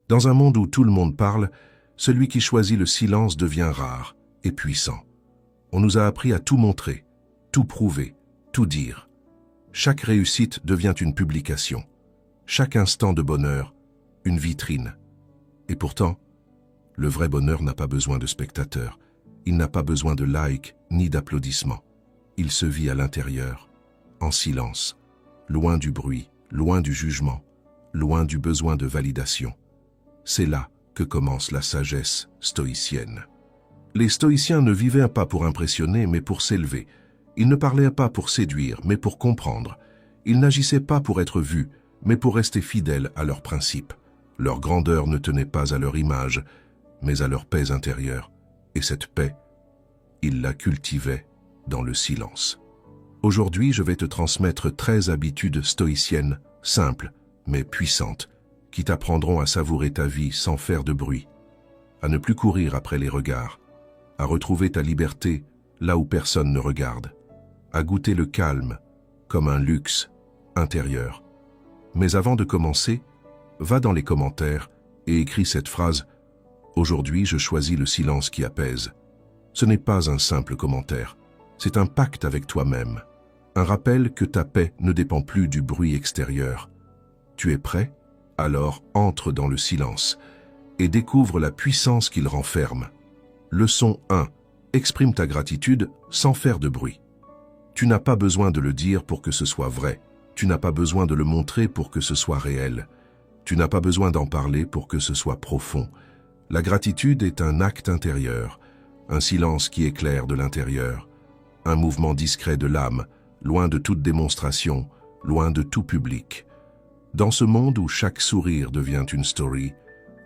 Dans un monde où tout le monde parle, celui qui choisit le silence devient rare et puissant. On nous a appris à tout montrer, tout prouver, tout dire. Chaque réussite devient une publication. Chaque instant de bonheur, une vitrine. Et pourtant, le vrai bonheur n'a pas besoin de spectateurs. Il n'a pas besoin de likes ni d'applaudissements. Il se vit à l'intérieur, en silence, loin du bruit, loin du jugement, loin du besoin de validation. C'est là que commence la sagesse stoïcienne. Les stoïciens ne vivaient pas pour impressionner, mais pour s'élever. Ils ne parlaient pas pour séduire, mais pour comprendre. Ils n'agissaient pas pour être vus, mais pour rester fidèles à leurs principes. Leur grandeur ne tenait pas à leur image, mais à leur paix intérieure. Et cette paix, ils la cultivaient dans le silence. Aujourd'hui, je vais te transmettre 13 habitudes stoïciennes, simples, mais puissantes, qui t'apprendront à savourer ta vie sans faire de bruit, à ne plus courir après les regards, à retrouver ta liberté là où personne ne regarde, à goûter le calme comme un luxe intérieur. Mais avant de commencer, va dans les commentaires et écris cette phrase « Aujourd'hui, je choisis le silence qui apaise ». Ce n'est pas un simple commentaire, c'est un pacte avec toi-même, un rappel que ta paix ne dépend plus du bruit extérieur. Tu es prêt? Alors entre dans le silence et découvre la puissance qu'il renferme. Leçon 1. Exprime ta gratitude sans faire de bruit. Tu n'as pas besoin de le dire pour que ce soit vrai. Tu n'as pas besoin de le montrer pour que ce soit réel. Tu n'as pas besoin d'en parler pour que ce soit profond. La gratitude est un acte intérieur, un silence qui éclaire de l'intérieur, un mouvement discret de l'âme, loin de toute démonstration, loin de tout public. Dans ce monde où chaque sourire devient une story,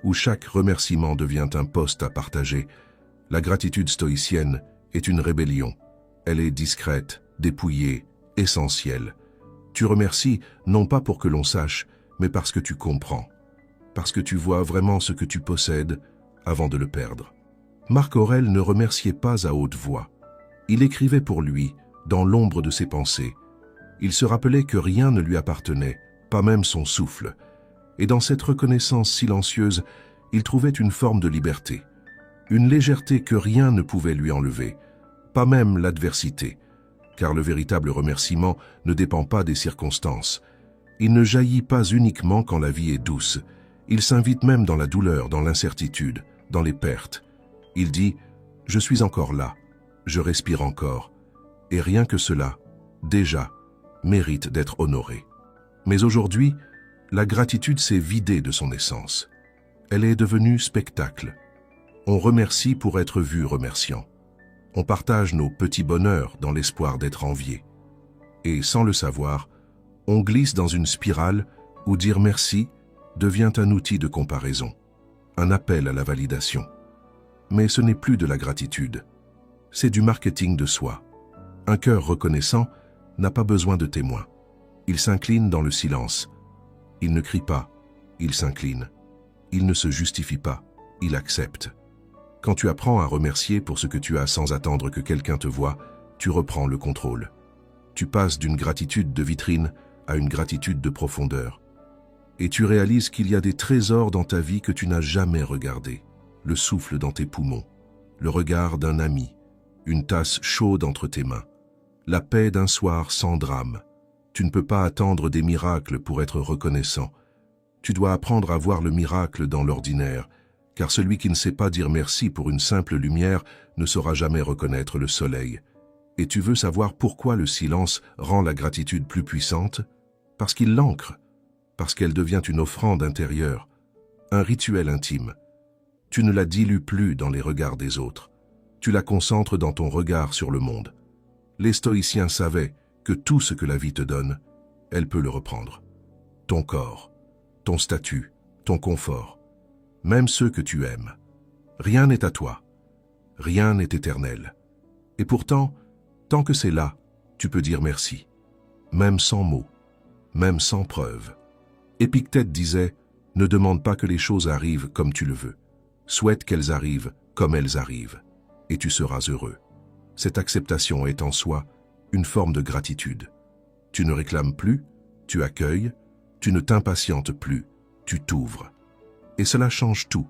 où chaque remerciement devient un post à partager, la gratitude stoïcienne est une rébellion. Elle est discrète, dépouillée, essentielle. Tu remercies non pas pour que l'on sache, mais parce que tu comprends, parce que tu vois vraiment ce que tu possèdes avant de le perdre. Marc Aurèle ne remerciait pas à haute voix. Il écrivait pour lui, dans l'ombre de ses pensées. Il se rappelait que rien ne lui appartenait, pas même son souffle. Et dans cette reconnaissance silencieuse, il trouvait une forme de liberté. Une légèreté que rien ne pouvait lui enlever, pas même l'adversité. Car le véritable remerciement ne dépend pas des circonstances. Il ne jaillit pas uniquement quand la vie est douce. Il s'invite même dans la douleur, dans l'incertitude, dans les pertes. Il dit « Je suis encore là, je respire encore. » Et rien que cela, déjà, mérite d'être honoré. Mais aujourd'hui, la gratitude s'est vidée de son essence. Elle est devenue spectacle. On remercie pour être vu remerciant. On partage nos petits bonheurs dans l'espoir d'être envié. Et sans le savoir, on glisse dans une spirale où dire merci devient un outil de comparaison, un appel à la validation. Mais ce n'est plus de la gratitude, c'est du marketing de soi. Un cœur reconnaissant n'a pas besoin de témoins. Il s'incline dans le silence. Il ne crie pas, il s'incline. Il ne se justifie pas, il accepte. Quand tu apprends à remercier pour ce que tu as sans attendre que quelqu'un te voie, tu reprends le contrôle. Tu passes d'une gratitude de vitrine à une gratitude de profondeur. Et tu réalises qu'il y a des trésors dans ta vie que tu n'as jamais regardés. Le souffle dans tes poumons, le regard d'un ami, une tasse chaude entre tes mains, la paix d'un soir sans drame. Tu ne peux pas attendre des miracles pour être reconnaissant. Tu dois apprendre à voir le miracle dans l'ordinaire, car celui qui ne sait pas dire merci pour une simple lumière ne saura jamais reconnaître le soleil. Et tu veux savoir pourquoi le silence rend la gratitude plus puissante? Parce qu'il l'ancre, parce qu'elle devient une offrande intérieure, un rituel intime. Tu ne la dilues plus dans les regards des autres. Tu la concentres dans ton regard sur le monde. Les stoïciens savaient que tout ce que la vie te donne, elle peut le reprendre. Ton corps, ton statut, ton confort, même ceux que tu aimes. Rien n'est à toi. Rien n'est éternel. Et pourtant, tant que c'est là, tu peux dire merci. Même sans mots, même sans preuve. Épictète disait « Ne demande pas que les choses arrivent comme tu le veux. Souhaite qu'elles arrivent comme elles arrivent, et tu seras heureux. » Cette acceptation est en soi une forme de gratitude. Tu ne réclames plus, tu accueilles, tu ne t'impatientes plus, tu t'ouvres. Et cela change tout.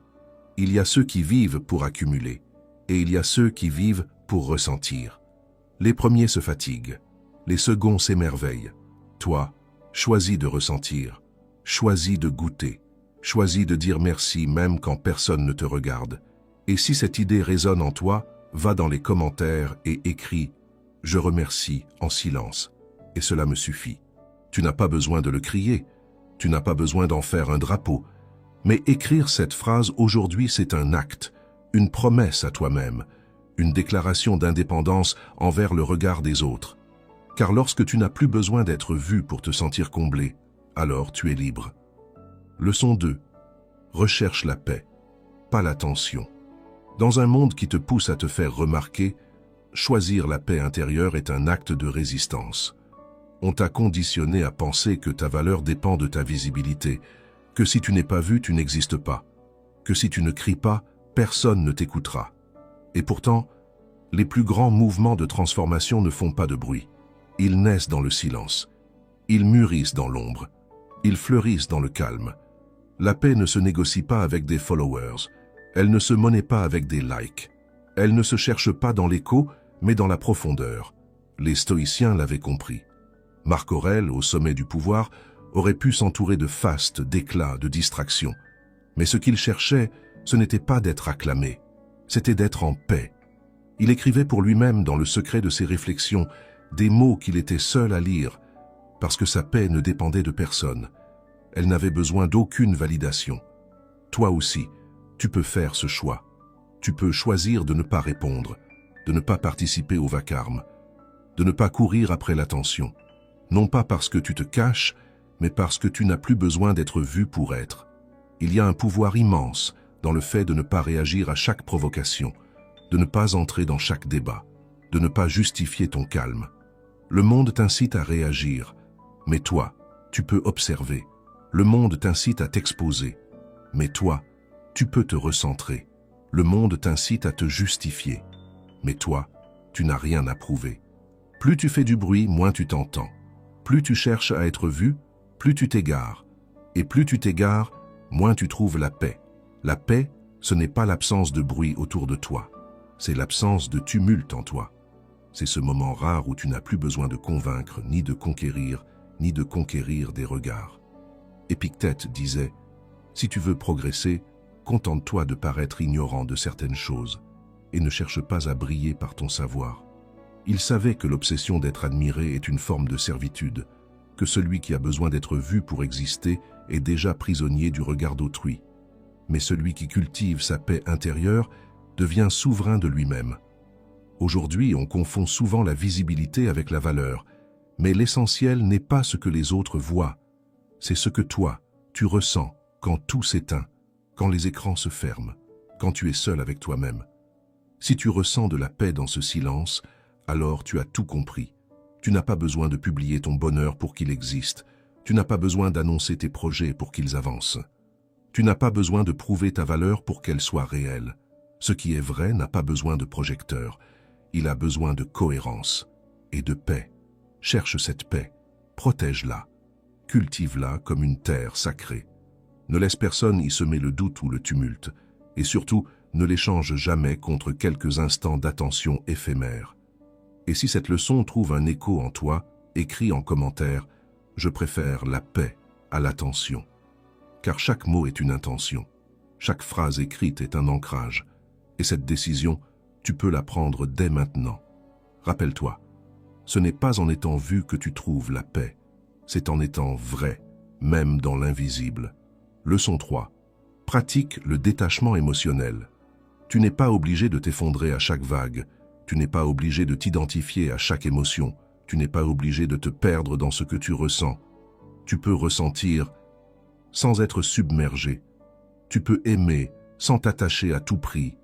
Il y a ceux qui vivent pour accumuler, et il y a ceux qui vivent pour ressentir. Les premiers se fatiguent, les seconds s'émerveillent. Toi, choisis de ressentir, choisis de goûter, choisis de dire merci même quand personne ne te regarde. Et si cette idée résonne en toi, va dans les commentaires et écris « Je remercie » en silence. Et cela me suffit. Tu n'as pas besoin de le crier, tu n'as pas besoin d'en faire un drapeau. Mais écrire cette phrase aujourd'hui, c'est un acte, une promesse à toi-même, une déclaration d'indépendance envers le regard des autres. Car lorsque tu n'as plus besoin d'être vu pour te sentir comblé, alors tu es libre. Leçon 2. Recherche la paix, pas la tension. Dans un monde qui te pousse à te faire remarquer, choisir la paix intérieure est un acte de résistance. On t'a conditionné à penser que ta valeur dépend de ta visibilité, que si tu n'es pas vu, tu n'existes pas, que si tu ne cries pas, personne ne t'écoutera. Et pourtant, les plus grands mouvements de transformation ne font pas de bruit. Ils naissent dans le silence. Ils mûrissent dans l'ombre. Ils fleurissent dans le calme. La paix ne se négocie pas avec des followers. Elle ne se monnaie pas avec des likes. Elle ne se cherche pas dans l'écho, mais dans la profondeur. Les stoïciens l'avaient compris. Marc Aurèle, au sommet du pouvoir, aurait pu s'entourer de fastes, d'éclats, de distractions. Mais ce qu'il cherchait, ce n'était pas d'être acclamé, c'était d'être en paix. Il écrivait pour lui-même dans le secret de ses réflexions des mots qu'il était seul à lire, parce que sa paix ne dépendait de personne. Elle n'avait besoin d'aucune validation. Toi aussi, tu peux faire ce choix. Tu peux choisir de ne pas répondre, de ne pas participer au vacarme, de ne pas courir après l'attention. Non pas parce que tu te caches, mais parce que tu n'as plus besoin d'être vu pour être. Il y a un pouvoir immense dans le fait de ne pas réagir à chaque provocation, de ne pas entrer dans chaque débat, de ne pas justifier ton calme. Le monde t'incite à réagir, mais toi, tu peux observer. Le monde t'incite à t'exposer, mais toi, tu peux te recentrer. Le monde t'incite à te justifier, mais toi, tu n'as rien à prouver. Plus tu fais du bruit, moins tu t'entends. Plus tu cherches à être vu, plus tu t'égares. Et plus tu t'égares, moins tu trouves la paix. La paix, ce n'est pas l'absence de bruit autour de toi. C'est l'absence de tumulte en toi. C'est ce moment rare où tu n'as plus besoin de convaincre, ni de conquérir des regards. Épictète disait « Si tu veux progresser, contente-toi de paraître ignorant de certaines choses et ne cherche pas à briller par ton savoir. » Il savait que l'obsession d'être admiré est une forme de servitude, que celui qui a besoin d'être vu pour exister est déjà prisonnier du regard d'autrui. Mais celui qui cultive sa paix intérieure devient souverain de lui-même. Aujourd'hui, on confond souvent la visibilité avec la valeur, mais l'essentiel n'est pas ce que les autres voient, c'est ce que toi, tu ressens quand tout s'éteint, quand les écrans se ferment, quand tu es seul avec toi-même. Si tu ressens de la paix dans ce silence, alors tu as tout compris. Tu n'as pas besoin de publier ton bonheur pour qu'il existe. Tu n'as pas besoin d'annoncer tes projets pour qu'ils avancent. Tu n'as pas besoin de prouver ta valeur pour qu'elle soit réelle. Ce qui est vrai n'a pas besoin de projecteur. Il a besoin de cohérence et de paix. Cherche cette paix, protège-la, cultive-la comme une terre sacrée. Ne laisse personne y semer le doute ou le tumulte, et surtout, ne l'échange jamais contre quelques instants d'attention éphémère. Et si cette leçon trouve un écho en toi, écris en commentaire « Je préfère la paix à l'attention ». Car chaque mot est une intention, chaque phrase écrite est un ancrage, et cette décision, tu peux la prendre dès maintenant. Rappelle-toi, ce n'est pas en étant vu que tu trouves la paix, c'est en étant vrai, même dans l'invisible. Leçon 3. Pratique le détachement émotionnel. Tu n'es pas obligé de t'effondrer à chaque vague, tu n'es pas obligé de t'identifier à chaque émotion, tu n'es pas obligé de te perdre dans ce que tu ressens. Tu peux ressentir sans être submergé. Tu peux aimer sans t'attacher à tout prix.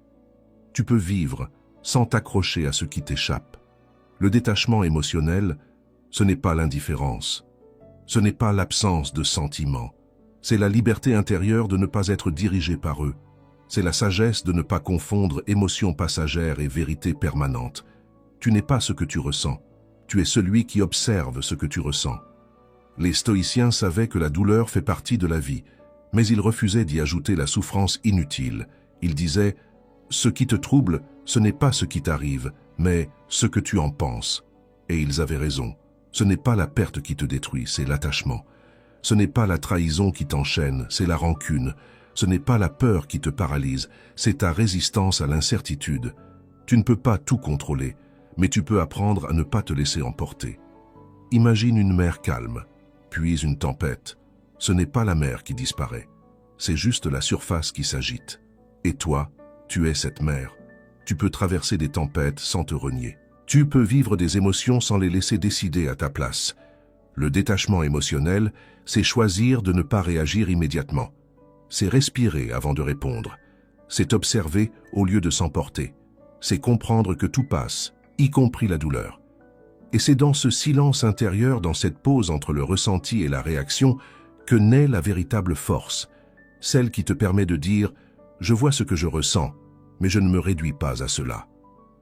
Tu peux vivre sans t'accrocher à ce qui t'échappe. Le détachement émotionnel, ce n'est pas l'indifférence. Ce n'est pas l'absence de sentiments. C'est la liberté intérieure de ne pas être dirigé par eux. C'est la sagesse de ne pas confondre émotion passagère et vérité permanente. Tu n'es pas ce que tu ressens. Tu es celui qui observe ce que tu ressens. Les stoïciens savaient que la douleur fait partie de la vie, Mais il refusait d'y ajouter la souffrance inutile. Il disait « Ce qui te trouble, ce n'est pas ce qui t'arrive, mais ce que tu en penses. » Et ils avaient raison. Ce n'est pas la perte qui te détruit, c'est l'attachement. Ce n'est pas la trahison qui t'enchaîne, c'est la rancune. Ce n'est pas la peur qui te paralyse, c'est ta résistance à l'incertitude. Tu ne peux pas tout contrôler, mais tu peux apprendre à ne pas te laisser emporter. Imagine une mer calme, puis une tempête. Ce n'est pas la mer qui disparaît, c'est juste la surface qui s'agite. Et toi, tu es cette mer. Tu peux traverser des tempêtes sans te renier. Tu peux vivre des émotions sans les laisser décider à ta place. Le détachement émotionnel, c'est choisir de ne pas réagir immédiatement. C'est respirer avant de répondre. C'est observer au lieu de s'emporter. C'est comprendre que tout passe, y compris la douleur. Et c'est dans ce silence intérieur, dans cette pause entre le ressenti et la réaction, que naît la véritable force, celle qui te permet de dire « Je vois ce que je ressens, mais je ne me réduis pas à cela ».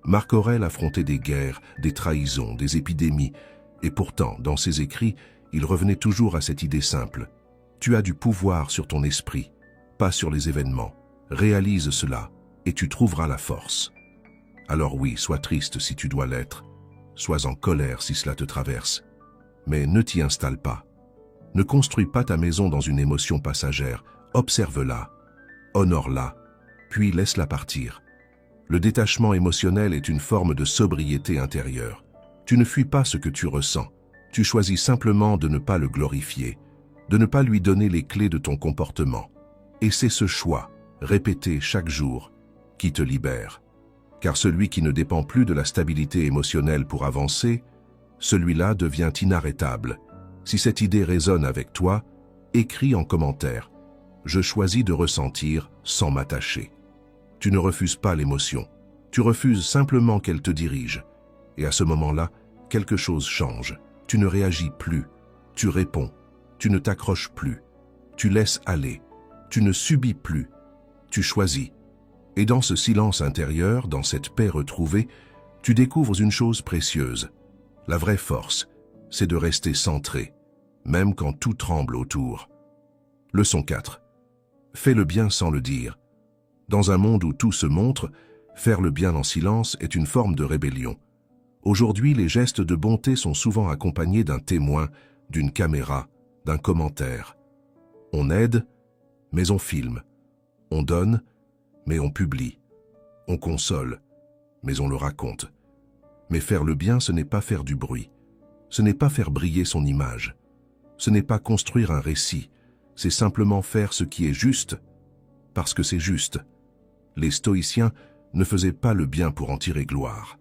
Marc Aurèle affrontait des guerres, des trahisons, des épidémies, et pourtant, dans ses écrits, il revenait toujours à cette idée simple. Tu as du pouvoir sur ton esprit, pas sur les événements. Réalise cela, et tu trouveras la force. Alors oui, sois triste si tu dois l'être, sois en colère si cela te traverse, mais ne t'y installe pas. Ne construis pas ta maison dans une émotion passagère, observe-la, honore-la, puis laisse-la partir. Le détachement émotionnel est une forme de sobriété intérieure. Tu ne fuis pas ce que tu ressens, tu choisis simplement de ne pas le glorifier, de ne pas lui donner les clés de ton comportement. Et c'est ce choix, répété chaque jour, qui te libère. Car celui qui ne dépend plus de la stabilité émotionnelle pour avancer, celui-là devient inarrêtable. Si cette idée résonne avec toi, écris en commentaire « Je choisis de ressentir sans m'attacher ». Tu ne refuses pas l'émotion, tu refuses simplement qu'elle te dirige. Et à ce moment-là, quelque chose change. Tu ne réagis plus, tu réponds, tu ne t'accroches plus, tu laisses aller, tu ne subis plus, tu choisis. Et dans ce silence intérieur, dans cette paix retrouvée, tu découvres une chose précieuse. La vraie force, c'est de rester centré, même quand tout tremble autour. Leçon 4. Fais le bien sans le dire. Dans un monde où tout se montre, faire le bien en silence est une forme de rébellion. Aujourd'hui, les gestes de bonté sont souvent accompagnés d'un témoin, d'une caméra, d'un commentaire. On aide, mais on filme. On donne, mais on publie. On console, mais on le raconte. Mais faire le bien, ce n'est pas faire du bruit. Ce n'est pas faire briller son image. Ce n'est pas construire un récit. C'est simplement faire ce qui est juste, parce que c'est juste. Les stoïciens ne faisaient pas le bien pour en tirer gloire.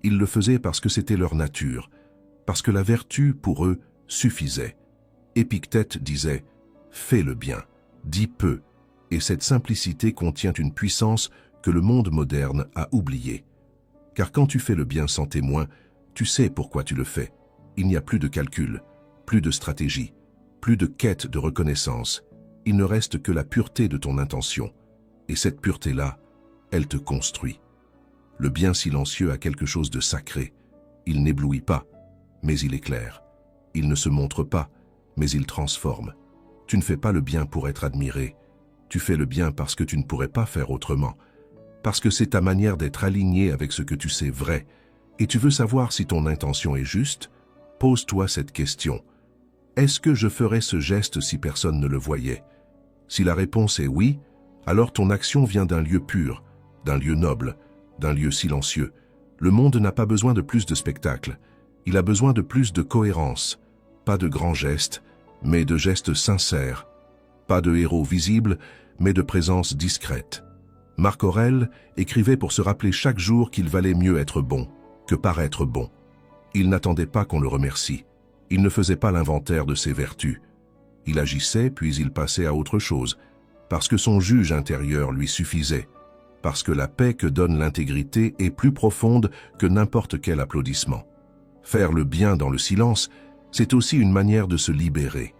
Ils le faisaient parce que c'était leur nature, parce que la vertu, pour eux, suffisait. Épictète disait « Fais le bien, dis peu », et cette simplicité contient une puissance que le monde moderne a oubliée. Car quand tu fais le bien sans témoin, tu sais pourquoi tu le fais. Il n'y a plus de calcul, plus de stratégie, plus de quête de reconnaissance. Il ne reste que la pureté de ton intention. Et cette pureté-là, elle te construit. Le bien silencieux a quelque chose de sacré. Il n'éblouit pas, mais il éclaire. Il ne se montre pas, mais il transforme. Tu ne fais pas le bien pour être admiré. Tu fais le bien parce que tu ne pourrais pas faire autrement. Parce que c'est ta manière d'être aligné avec ce que tu sais vrai. Et tu veux savoir si ton intention est juste? Pose-toi cette question. Est-ce que je ferais ce geste si personne ne le voyait? Si la réponse est oui, alors ton action vient d'un lieu pur, d'un lieu noble, d'un lieu silencieux. Le monde n'a pas besoin de plus de spectacles. Il a besoin de plus de cohérence. Pas de grands gestes, mais de gestes sincères. Pas de héros visibles, mais de présence discrète. Marc Aurèle écrivait pour se rappeler chaque jour qu'il valait mieux être bon que paraître bon. Il n'attendait pas qu'on le remercie. Il ne faisait pas l'inventaire de ses vertus. Il agissait, puis il passait à autre chose, parce que son juge intérieur lui suffisait, parce que la paix que donne l'intégrité est plus profonde que n'importe quel applaudissement. Faire le bien dans le silence, c'est aussi une manière de se libérer.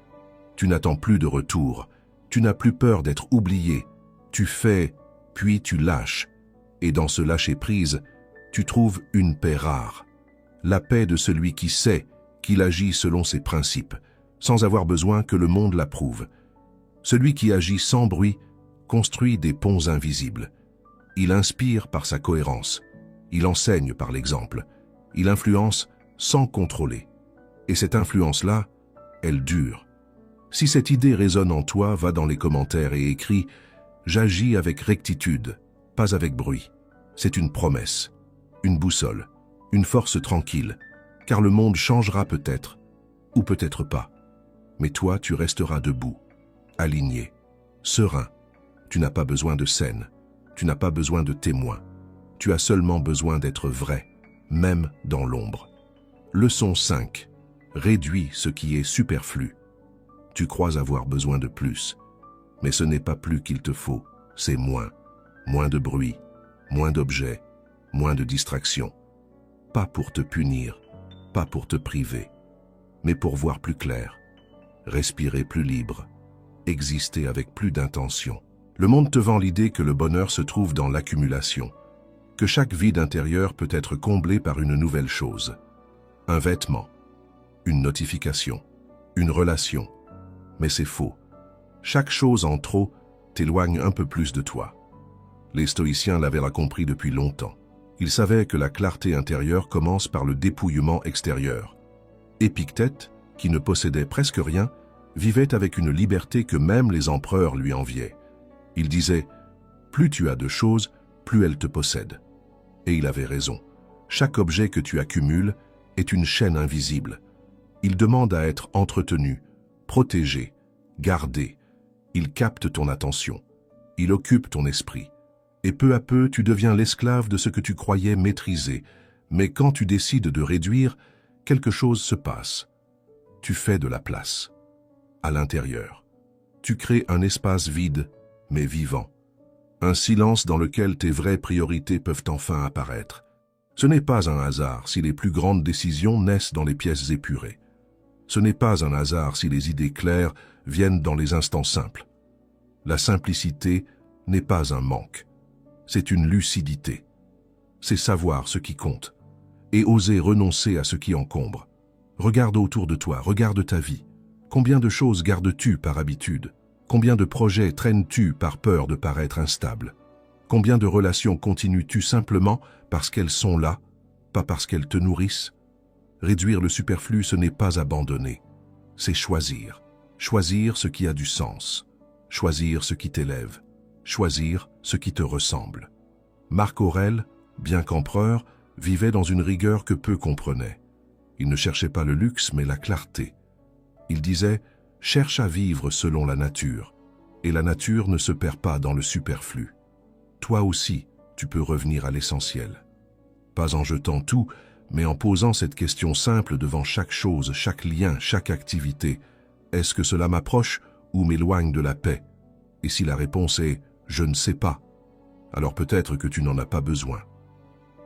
Tu n'attends plus de retour, tu n'as plus peur d'être oublié. Tu fais, puis tu lâches. Et dans ce lâcher-prise, tu trouves une paix rare. La paix de celui qui sait qu'il agit selon ses principes, sans avoir besoin que le monde l'approuve. Celui qui agit sans bruit construit des ponts invisibles. Il inspire par sa cohérence. Il enseigne par l'exemple. Il influence sans contrôler. Et cette influence-là, elle dure. Si cette idée résonne en toi, va dans les commentaires et écris « J'agis avec rectitude, pas avec bruit ». C'est une promesse, une boussole, une force tranquille, car le monde changera peut-être, ou peut-être pas. Mais toi, tu resteras debout, aligné, serein. Tu n'as pas besoin de scène, tu n'as pas besoin de témoins. Tu as seulement besoin d'être vrai, même dans l'ombre. Leçon 5. Réduis ce qui est superflu. Tu crois avoir besoin de plus, mais ce n'est pas plus qu'il te faut, c'est moins. Moins de bruit, moins d'objets, moins de distractions. Pas pour te punir, pas pour te priver, mais pour voir plus clair, respirer plus libre, exister avec plus d'intention. Le monde te vend l'idée que le bonheur se trouve dans l'accumulation, que chaque vide intérieur peut être comblé par une nouvelle chose. Un vêtement, une notification, une relation. Mais c'est faux. Chaque chose en trop t'éloigne un peu plus de toi. Les stoïciens l'avaient compris depuis longtemps. Ils savaient que la clarté intérieure commence par le dépouillement extérieur. Épictète, qui ne possédait presque rien, vivait avec une liberté que même les empereurs lui enviaient. Il disait « Plus tu as de choses, plus elles te possèdent ». Et il avait raison. Chaque objet que tu accumules est une chaîne invisible. Il demande à être entretenu, protégé, gardé. Il capte ton attention. Il occupe ton esprit. Et peu à peu, tu deviens l'esclave de ce que tu croyais maîtriser. Mais quand tu décides de réduire, quelque chose se passe. Tu fais de la place. À l'intérieur. Tu crées un espace vide, mais vivant. Un silence dans lequel tes vraies priorités peuvent enfin apparaître. Ce n'est pas un hasard si les plus grandes décisions naissent dans les pièces épurées. Ce n'est pas un hasard si les idées claires viennent dans les instants simples. La simplicité n'est pas un manque. C'est une lucidité. C'est savoir ce qui compte et oser renoncer à ce qui encombre. Regarde autour de toi, regarde ta vie. Combien de choses gardes-tu par habitude? Combien de projets traînes-tu par peur de paraître instable? Combien de relations continues-tu simplement parce qu'elles sont là, pas parce qu'elles te nourrissent? Réduire le superflu, ce n'est pas abandonner. C'est choisir. Choisir ce qui a du sens. Choisir ce qui t'élève. Choisir ce qui te ressemble. Marc Aurèle, bien qu'empereur, vivait dans une rigueur que peu comprenaient. Il ne cherchait pas le luxe, mais la clarté. Il disait « Cherche à vivre selon la nature, et la nature ne se perd pas dans le superflu. » Toi aussi, tu peux revenir à l'essentiel. Pas en jetant tout, mais en posant cette question simple devant chaque chose, chaque lien, chaque activité. Est-ce que cela m'approche ou m'éloigne de la paix? Et si la réponse est « je ne sais pas », alors peut-être que tu n'en as pas besoin.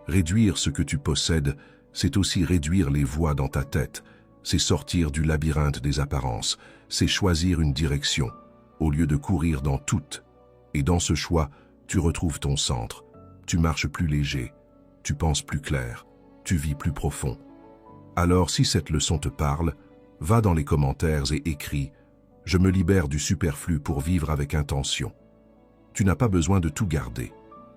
Réduire ce que tu possèdes, c'est aussi réduire les voix dans ta tête, c'est sortir du labyrinthe des apparences, c'est choisir une direction, au lieu de courir dans toutes. Et dans ce choix, tu retrouves ton centre, tu marches plus léger, tu penses plus clair, tu vis plus profond. Alors si cette leçon te parle, va dans les commentaires et écris « Je me libère du superflu pour vivre avec intention ». Tu n'as pas besoin de tout garder,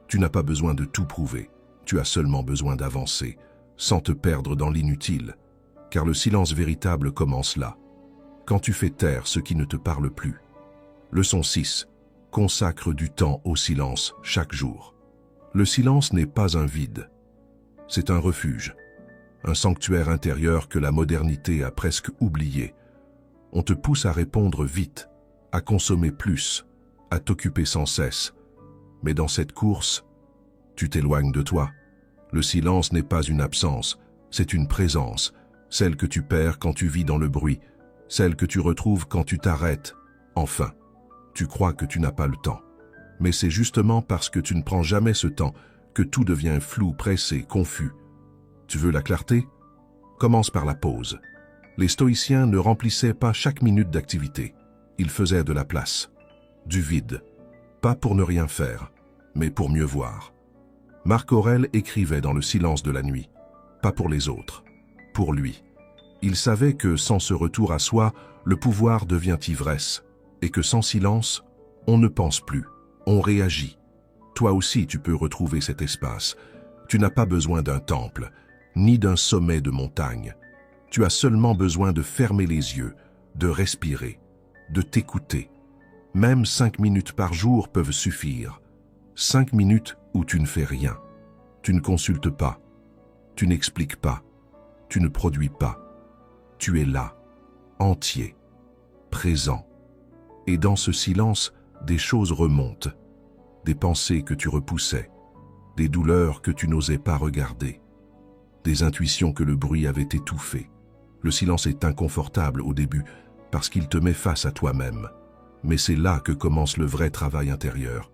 tu n'as pas besoin de tout prouver, tu as seulement besoin d'avancer, sans te perdre dans l'inutile, car le silence véritable commence là, quand tu fais taire ce qui ne te parle plus. Leçon 6. Consacre du temps au silence chaque jour. Le silence n'est pas un vide, c'est un refuge, un sanctuaire intérieur que la modernité a presque oublié. On te pousse à répondre vite, à consommer plus, à t'occuper sans cesse. Mais dans cette course, tu t'éloignes de toi. Le silence n'est pas une absence, c'est une présence, celle que tu perds quand tu vis dans le bruit, celle que tu retrouves quand tu t'arrêtes. Enfin, tu crois que tu n'as pas le temps. Mais c'est justement parce que tu ne prends jamais ce temps que tout devient flou, pressé, confus. Tu veux la clarté? Commence par la pause. Les stoïciens ne remplissaient pas chaque minute d'activité. Ils faisaient de la place, du vide. Pas pour ne rien faire, mais pour mieux voir. Marc Aurèle écrivait dans le silence de la nuit, pas pour les autres, pour lui. Il savait que sans ce retour à soi, le pouvoir devient ivresse, et que sans silence, on ne pense plus, on réagit. Toi aussi tu peux retrouver cet espace. Tu n'as pas besoin d'un temple, ni d'un sommet de montagne. Tu as seulement besoin de fermer les yeux, de respirer, de t'écouter. Même 5 minutes par jour peuvent suffire. 5 minutes où tu ne fais rien. Tu ne consultes pas, tu n'expliques pas, tu ne produis pas. Tu es là, entier, présent. Et dans ce silence, des choses remontent. Des pensées que tu repoussais, des douleurs que tu n'osais pas regarder, des intuitions que le bruit avait étouffées. Le silence est inconfortable au début parce qu'il te met face à toi-même. Mais c'est là que commence le vrai travail intérieur.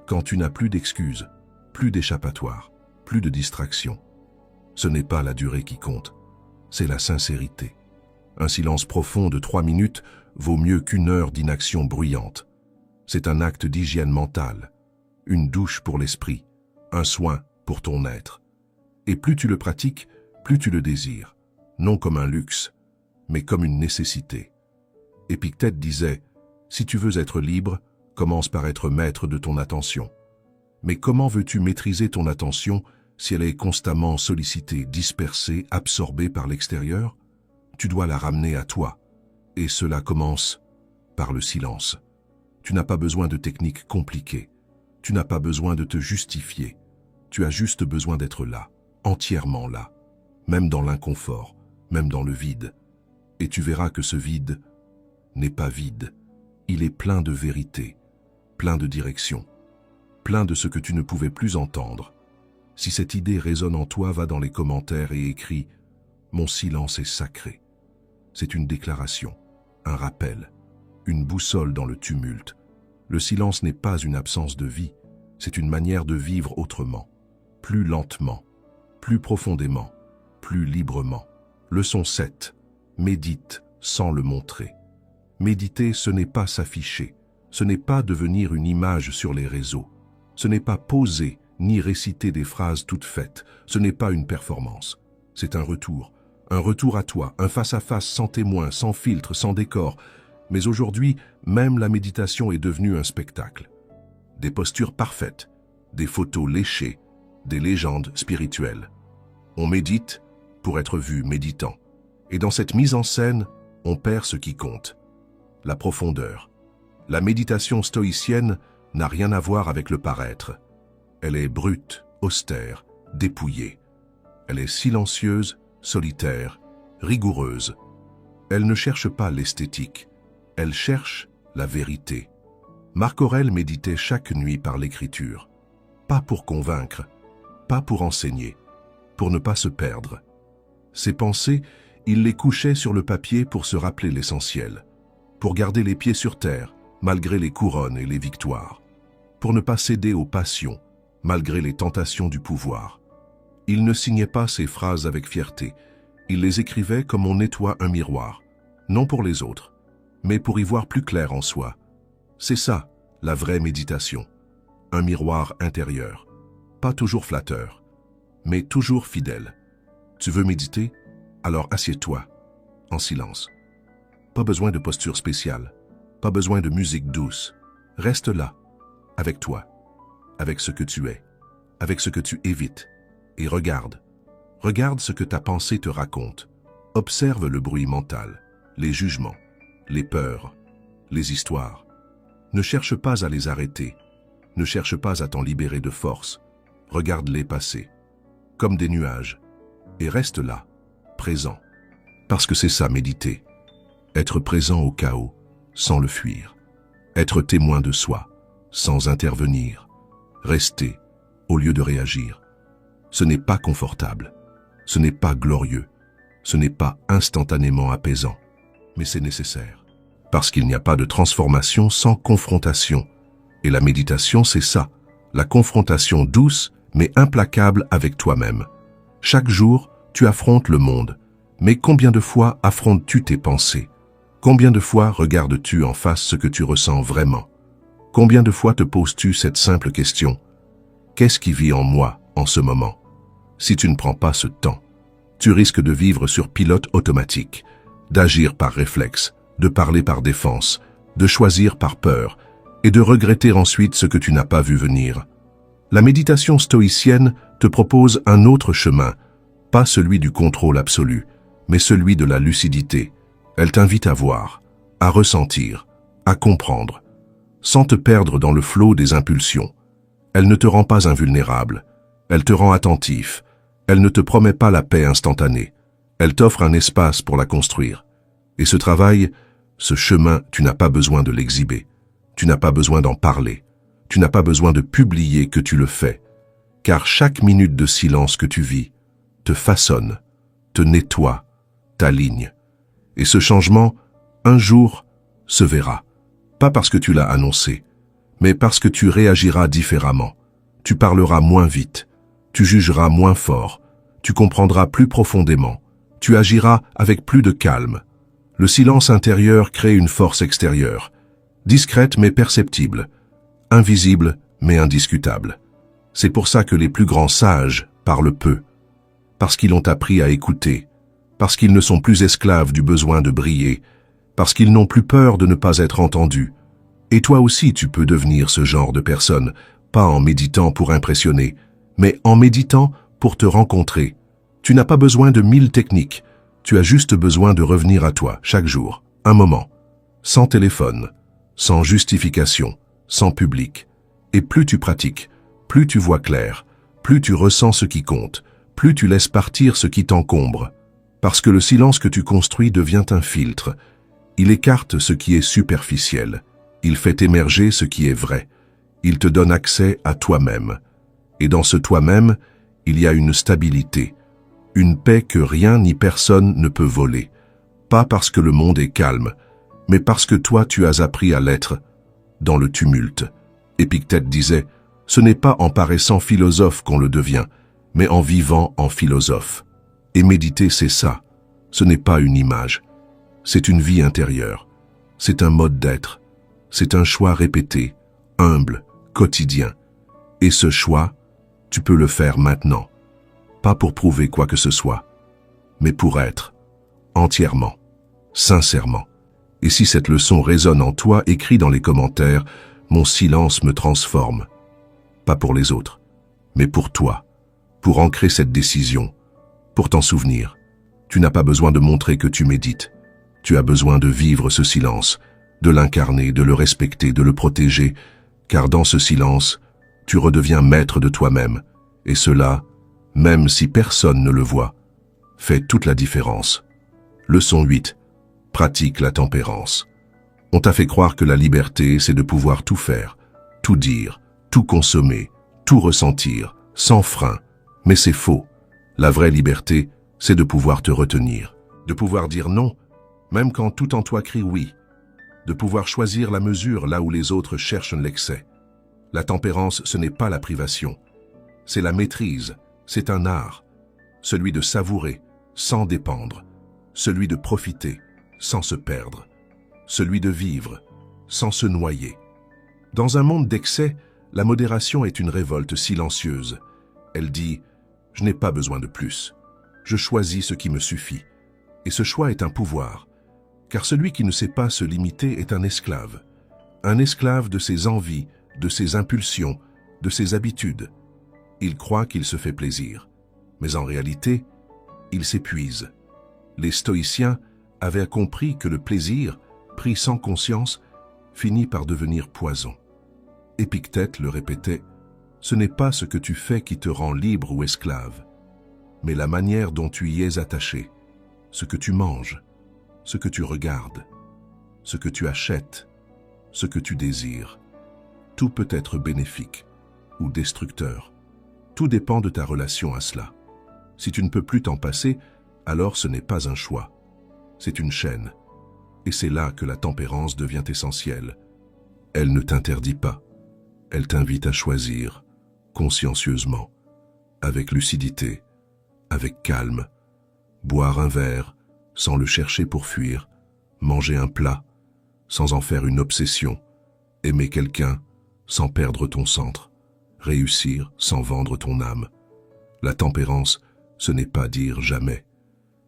Quand tu n'as plus d'excuses, plus d'échappatoire, plus de distraction. Ce n'est pas la durée qui compte, c'est la sincérité. Un silence profond de 3 minutes vaut mieux qu'1 heure d'inaction bruyante. C'est un acte d'hygiène mentale, une douche pour l'esprit, un soin pour ton être. Et plus tu le pratiques, plus tu le désires, non comme un luxe, mais comme une nécessité. Épictète disait, si tu veux être libre, commence par être maître de ton attention. Mais comment veux-tu maîtriser ton attention si elle est constamment sollicitée, dispersée, absorbée par l'extérieur? Tu dois la ramener à toi. Et cela commence par le silence. Tu n'as pas besoin de techniques compliquées. Tu n'as pas besoin de te justifier. Tu as juste besoin d'être là, entièrement là, même dans l'inconfort, même dans le vide. Et tu verras que ce vide n'est pas vide. Il est plein de vérité, plein de direction, plein de ce que tu ne pouvais plus entendre. Si cette idée résonne en toi, va dans les commentaires et écris « Mon silence est sacré ». C'est une déclaration, un rappel, une boussole dans le tumulte. Le silence n'est pas une absence de vie, c'est une manière de vivre autrement, plus lentement, plus profondément, plus librement. Leçon 7. Médite sans le montrer. Méditer, ce n'est pas s'afficher, ce n'est pas devenir une image sur les réseaux, ce n'est pas poser ni réciter des phrases toutes faites, ce n'est pas une performance. C'est un retour à toi, un face-à-face sans témoin, sans filtre, sans décor. Mais aujourd'hui, même la méditation est devenue un spectacle. Des postures parfaites, des photos léchées, des légendes spirituelles. On médite pour être vu méditant. Et dans cette mise en scène, on perd ce qui compte. La profondeur. La méditation stoïcienne n'a rien à voir avec le paraître. Elle est brute, austère, dépouillée. Elle est silencieuse, solitaire, rigoureuse. Elle ne cherche pas l'esthétique, elle cherche la vérité. Marc Aurèle méditait chaque nuit par l'écriture, pas pour convaincre, pas pour enseigner, pour ne pas se perdre. Ses pensées, il les couchait sur le papier pour se rappeler l'essentiel, pour garder les pieds sur terre, malgré les couronnes et les victoires, pour ne pas céder aux passions, malgré les tentations du pouvoir. Il ne signait pas ses phrases avec fierté, il les écrivait comme on nettoie un miroir, non pour les autres, mais pour y voir plus clair en soi. C'est ça, la vraie méditation. Un miroir intérieur, pas toujours flatteur, mais toujours fidèle. Tu veux méditer? Alors assieds-toi, en silence. Pas besoin de posture spéciale, pas besoin de musique douce. Reste là, avec toi, avec ce que tu es, avec ce que tu évites. Et regarde ce que ta pensée te raconte. Observe le bruit mental, les jugements, les peurs, les histoires. Ne cherche pas à les arrêter, ne cherche pas à t'en libérer de force. Regarde-les passer, comme des nuages, et reste là, présent. Parce que c'est ça, méditer. Être présent au chaos, sans le fuir. Être témoin de soi, sans intervenir. Rester, au lieu de réagir. Ce n'est pas confortable, ce n'est pas glorieux, ce n'est pas instantanément apaisant, mais c'est nécessaire. Parce qu'il n'y a pas de transformation sans confrontation. Et la méditation, c'est ça, la confrontation douce mais implacable avec toi-même. Chaque jour, tu affrontes le monde. Mais combien de fois affrontes-tu tes pensées? Combien de fois regardes-tu en face ce que tu ressens vraiment? Combien de fois te poses-tu cette simple question? Qu'est-ce qui vit en moi en ce moment? Si tu ne prends pas ce temps, tu risques de vivre sur pilote automatique, d'agir par réflexe, de parler par défense, de choisir par peur et de regretter ensuite ce que tu n'as pas vu venir. La méditation stoïcienne te propose un autre chemin, pas celui du contrôle absolu, mais celui de la lucidité. Elle t'invite à voir, à ressentir, à comprendre, sans te perdre dans le flot des impulsions. Elle ne te rend pas invulnérable, elle te rend attentif, elle ne te promet pas la paix instantanée, elle t'offre un espace pour la construire. Et ce travail, ce chemin, tu n'as pas besoin de l'exhiber, tu n'as pas besoin d'en parler, tu n'as pas besoin de publier que tu le fais, car chaque minute de silence que tu vis te façonne, te nettoie, t'aligne. Et ce changement, un jour, se verra. Pas parce que tu l'as annoncé, mais parce que tu réagiras différemment. Tu parleras moins vite, tu jugeras moins fort, tu comprendras plus profondément, tu agiras avec plus de calme. Le silence intérieur crée une force extérieure, discrète mais perceptible, invisible mais indiscutable. C'est pour ça que les plus grands sages parlent peu, parce qu'ils ont appris à écouter, parce qu'ils ne sont plus esclaves du besoin de briller, parce qu'ils n'ont plus peur de ne pas être entendus. Et toi aussi tu peux devenir ce genre de personne, pas en méditant pour impressionner, mais en méditant pour te rencontrer. Tu n'as pas besoin de 1000 techniques, tu as juste besoin de revenir à toi chaque jour, un moment, sans téléphone, sans justification, sans public. Et plus tu pratiques, plus tu vois clair, plus tu ressens ce qui compte, plus tu laisses partir ce qui t'encombre. Parce que le silence que tu construis devient un filtre. Il écarte ce qui est superficiel. Il fait émerger ce qui est vrai. Il te donne accès à toi-même. Et dans ce toi-même, il y a une stabilité, une paix que rien ni personne ne peut voler. Pas parce que le monde est calme, mais parce que toi tu as appris à l'être dans le tumulte. Épictète disait, ce n'est pas en paraissant philosophe qu'on le devient, mais en vivant en philosophe. Et méditer, c'est ça. Ce n'est pas une image. C'est une vie intérieure. C'est un mode d'être. C'est un choix répété, humble, quotidien. Et ce choix, tu peux le faire maintenant. Pas pour prouver quoi que ce soit, mais pour être, entièrement, sincèrement. Et si cette leçon résonne en toi, écris dans les commentaires, mon silence me transforme. Pas pour les autres, mais pour toi, pour ancrer cette décision, pour t'en souvenir. Tu n'as pas besoin de montrer que tu médites. Tu as besoin de vivre ce silence, de l'incarner, de le respecter, de le protéger, car dans ce silence, tu redeviens maître de toi-même, et cela, même si personne ne le voit, fait toute la différence. Leçon 8. Pratique la tempérance. On t'a fait croire que la liberté, c'est de pouvoir tout faire, tout dire, tout consommer, tout ressentir, sans frein. Mais c'est faux. La vraie liberté, c'est de pouvoir te retenir, de pouvoir dire non, même quand tout en toi crie oui, de pouvoir choisir la mesure là où les autres cherchent l'excès. La tempérance, ce n'est pas la privation, c'est la maîtrise, c'est un art, celui de savourer sans dépendre, celui de profiter sans se perdre, celui de vivre sans se noyer. Dans un monde d'excès, la modération est une révolte silencieuse. Elle dit « Je n'ai pas besoin de plus. Je choisis ce qui me suffit. » Et ce choix est un pouvoir, car celui qui ne sait pas se limiter est un esclave de ses envies, de ses impulsions, de ses habitudes. Il croit qu'il se fait plaisir, mais en réalité, il s'épuise. Les stoïciens avaient compris que le plaisir, pris sans conscience, finit par devenir poison. Épictète le répétait, ce n'est pas ce que tu fais qui te rend libre ou esclave, mais la manière dont tu y es attaché, ce que tu manges, ce que tu regardes, ce que tu achètes, ce que tu désires. Tout peut être bénéfique ou destructeur. Tout dépend de ta relation à cela. Si tu ne peux plus t'en passer, alors ce n'est pas un choix. C'est une chaîne. Et c'est là que la tempérance devient essentielle. Elle ne t'interdit pas. Elle t'invite à choisir, consciencieusement, avec lucidité, avec calme, boire un verre, sans le chercher pour fuir, manger un plat, sans en faire une obsession, aimer quelqu'un, sans perdre ton centre, réussir sans vendre ton âme. La tempérance, ce n'est pas dire jamais,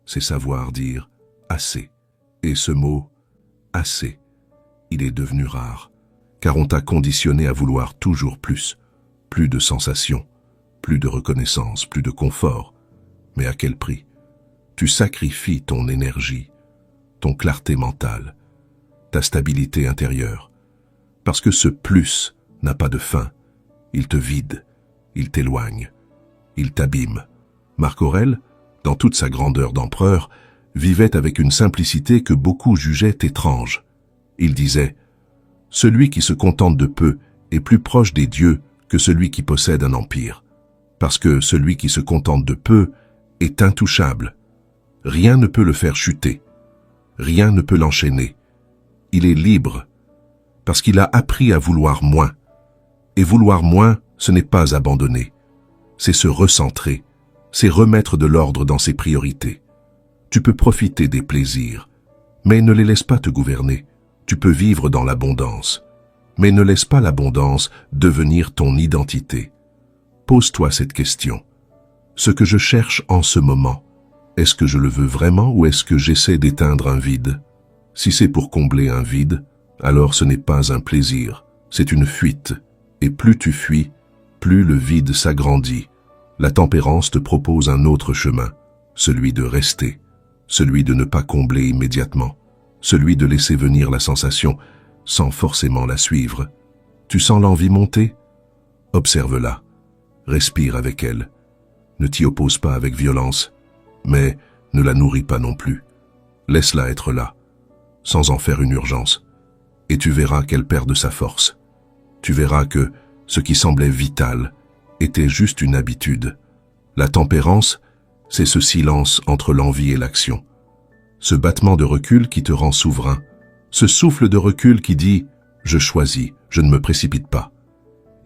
c'est savoir dire assez. Et ce mot, assez, il est devenu rare, car on t'a conditionné à vouloir toujours plus, plus de sensations, plus de reconnaissance, plus de confort. Mais à quel prix? Tu sacrifies ton énergie, ton clarté mentale, ta stabilité intérieure, parce que ce plus n'a pas de fin. Il te vide, il t'éloigne, il t'abîme. Marc Aurèle, dans toute sa grandeur d'empereur, vivait avec une simplicité que beaucoup jugeaient étrange. Il disait « Celui qui se contente de peu est plus proche des dieux que celui qui possède un empire, parce que celui qui se contente de peu est intouchable. Rien ne peut le faire chuter, rien ne peut l'enchaîner. Il est libre, parce qu'il a appris à vouloir moins. Et vouloir moins, ce n'est pas abandonner, c'est se recentrer, c'est remettre de l'ordre dans ses priorités. Tu peux profiter des plaisirs, mais ne les laisse pas te gouverner. Tu peux vivre dans l'abondance, mais ne laisse pas l'abondance devenir ton identité. Pose-toi cette question. Ce que je cherche en ce moment, est-ce que je le veux vraiment ou est-ce que j'essaie d'éteindre un vide? Si c'est pour combler un vide, alors ce n'est pas un plaisir, c'est une fuite. Et plus tu fuis, plus le vide s'agrandit. La tempérance te propose un autre chemin, celui de rester, celui de ne pas combler immédiatement, celui de laisser venir la sensation sans forcément la suivre. Tu sens l'envie monter? Observe-la, respire avec elle. Ne t'y oppose pas avec violence, mais ne la nourris pas non plus. Laisse-la être là, sans en faire une urgence, et tu verras qu'elle perd de sa force. Tu verras que ce qui semblait vital était juste une habitude. La tempérance, c'est ce silence entre l'envie et l'action. Ce battement de recul qui te rend souverain. Ce souffle de recul qui dit « Je choisis, je ne me précipite pas ».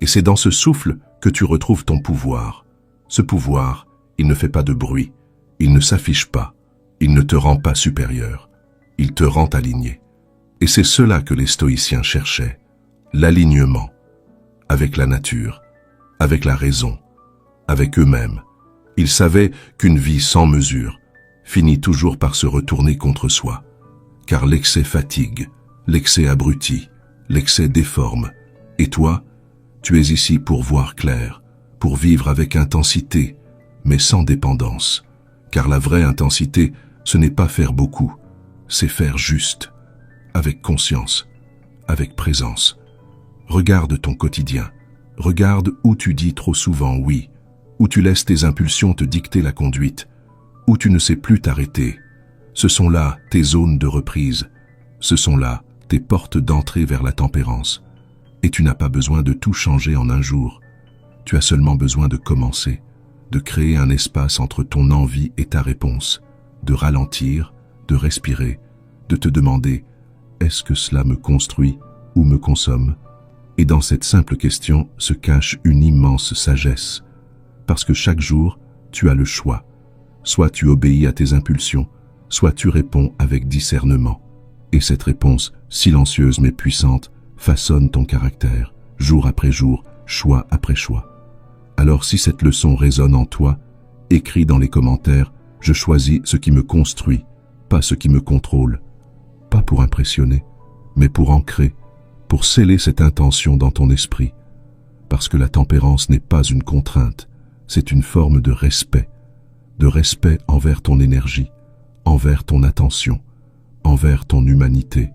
Et c'est dans ce souffle que tu retrouves ton pouvoir. Ce pouvoir, il ne fait pas de bruit, il ne s'affiche pas, il ne te rend pas supérieur, il te rend aligné. Et c'est cela que les stoïciens cherchaient, l'alignement, avec la nature, avec la raison, avec eux-mêmes. Ils savaient qu'une vie sans mesure finit toujours par se retourner contre soi, car l'excès fatigue, l'excès abrutit, l'excès déforme. Et toi, tu es ici pour voir clair, pour vivre avec intensité, mais sans dépendance. Car la vraie intensité, ce n'est pas faire beaucoup, c'est faire juste, avec conscience, avec présence. Regarde ton quotidien, regarde où tu dis trop souvent oui, où tu laisses tes impulsions te dicter la conduite, où tu ne sais plus t'arrêter. Ce sont là tes zones de reprise, ce sont là tes portes d'entrée vers la tempérance. Et tu n'as pas besoin de tout changer en un jour. Tu as seulement besoin de commencer, de créer un espace entre ton envie et ta réponse, de ralentir, de respirer, de te demander « Est-ce que cela me construit ou me consomme ?» Et dans cette simple question se cache une immense sagesse, parce que chaque jour, tu as le choix. Soit tu obéis à tes impulsions, soit tu réponds avec discernement. Et cette réponse, silencieuse mais puissante, façonne ton caractère, jour après jour, choix après choix. Alors si cette leçon résonne en toi, écris dans les commentaires « Je choisis ce qui me construit, pas ce qui me contrôle ». Pas pour impressionner, mais pour ancrer, pour sceller cette intention dans ton esprit. Parce que la tempérance n'est pas une contrainte, c'est une forme de respect envers ton énergie, envers ton attention, envers ton humanité.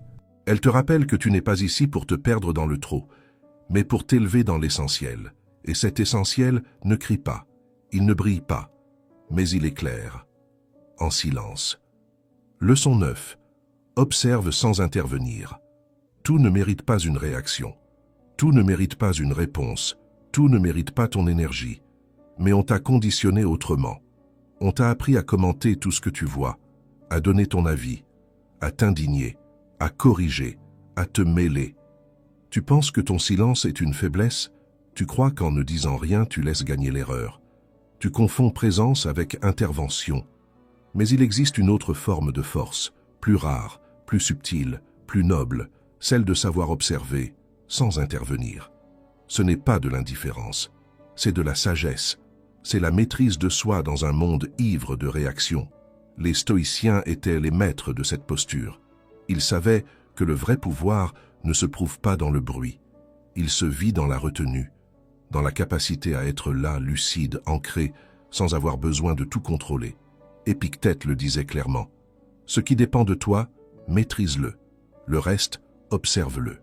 Elle te rappelle que tu n'es pas ici pour te perdre dans le trop, mais pour t'élever dans l'essentiel. Et cet essentiel ne crie pas, il ne brille pas, mais il éclaire, en silence. Leçon 9. Observe sans intervenir. Tout ne mérite pas une réaction, tout ne mérite pas une réponse, tout ne mérite pas ton énergie, mais on t'a conditionné autrement. On t'a appris à commenter tout ce que tu vois, à donner ton avis, à t'indigner, à corriger, à te mêler. Tu penses que ton silence est une faiblesse? Tu crois qu'en ne disant rien, tu laisses gagner l'erreur. Tu confonds présence avec intervention. Mais il existe une autre forme de force, plus rare, plus subtile, plus noble, celle de savoir observer, sans intervenir. Ce n'est pas de l'indifférence, c'est de la sagesse. C'est la maîtrise de soi dans un monde ivre de réactions. Les stoïciens étaient les maîtres de cette posture. Ils savaient que le vrai pouvoir ne se prouve pas dans le bruit. Il se vit dans la retenue, dans la capacité à être là, lucide, ancré, sans avoir besoin de tout contrôler. Épictète le disait clairement. Ce qui dépend de toi, maîtrise-le. Le reste, observe-le.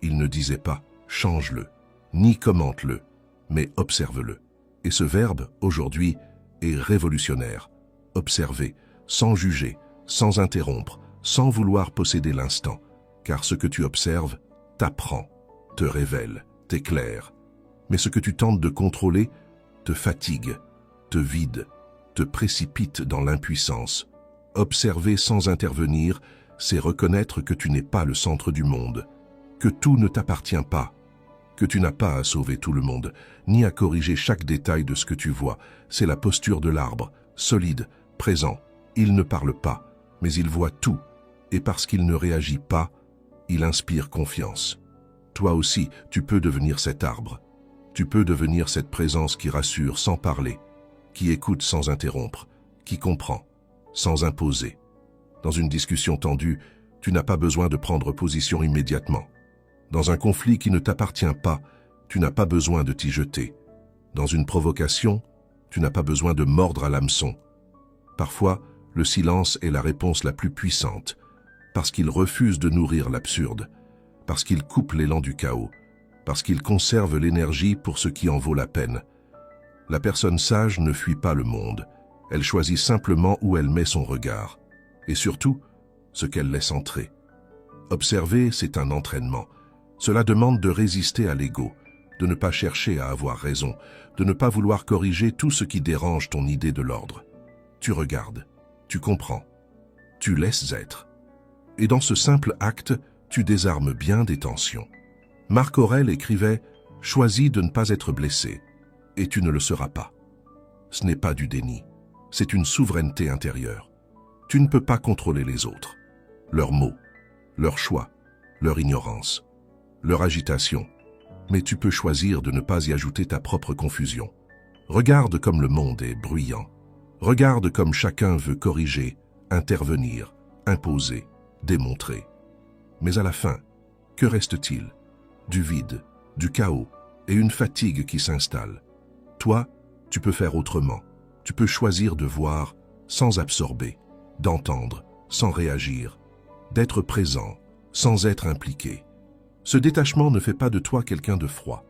Il ne disait pas « change-le », ni « commente-le », mais « observe-le ». Et ce verbe, aujourd'hui, est révolutionnaire. Observer, sans juger, sans interrompre, sans vouloir posséder l'instant. Car ce que tu observes t'apprend, te révèle, t'éclaire. Mais ce que tu tentes de contrôler te fatigue, te vide, te précipite dans l'impuissance. Observer sans intervenir, c'est reconnaître que tu n'es pas le centre du monde, que tout ne t'appartient pas, que tu n'as pas à sauver tout le monde, ni à corriger chaque détail de ce que tu vois. C'est la posture de l'arbre, solide, présent. Il ne parle pas, mais il voit tout, et parce qu'il ne réagit pas, il inspire confiance. Toi aussi, tu peux devenir cet arbre. Tu peux devenir cette présence qui rassure sans parler, qui écoute sans interrompre, qui comprend, sans imposer. Dans une discussion tendue, tu n'as pas besoin de prendre position immédiatement. Dans un conflit qui ne t'appartient pas, tu n'as pas besoin de t'y jeter. Dans une provocation, tu n'as pas besoin de mordre à l'hameçon. Parfois, le silence est la réponse la plus puissante, parce qu'il refuse de nourrir l'absurde, parce qu'il coupe l'élan du chaos, parce qu'il conserve l'énergie pour ce qui en vaut la peine. La personne sage ne fuit pas le monde, elle choisit simplement où elle met son regard, et surtout, ce qu'elle laisse entrer. Observer, c'est un entraînement. Cela demande de résister à l'ego, de ne pas chercher à avoir raison, de ne pas vouloir corriger tout ce qui dérange ton idée de l'ordre. Tu regardes, tu comprends, tu laisses être. Et dans ce simple acte, tu désarmes bien des tensions. Marc Aurèle écrivait « Choisis de ne pas être blessé, et tu ne le seras pas ». Ce n'est pas du déni, c'est une souveraineté intérieure. Tu ne peux pas contrôler les autres, leurs mots, leurs choix, leur ignorance, leur agitation, mais tu peux choisir de ne pas y ajouter ta propre confusion. Regarde comme le monde est bruyant. Regarde comme chacun veut corriger, intervenir, imposer, démontrer. Mais à la fin, que reste-t-il? Du vide, du chaos et une fatigue qui s'installe. Toi, tu peux faire autrement. Tu peux choisir de voir sans absorber, d'entendre sans réagir, d'être présent sans être impliqué. Ce détachement ne fait pas de toi quelqu'un de froid.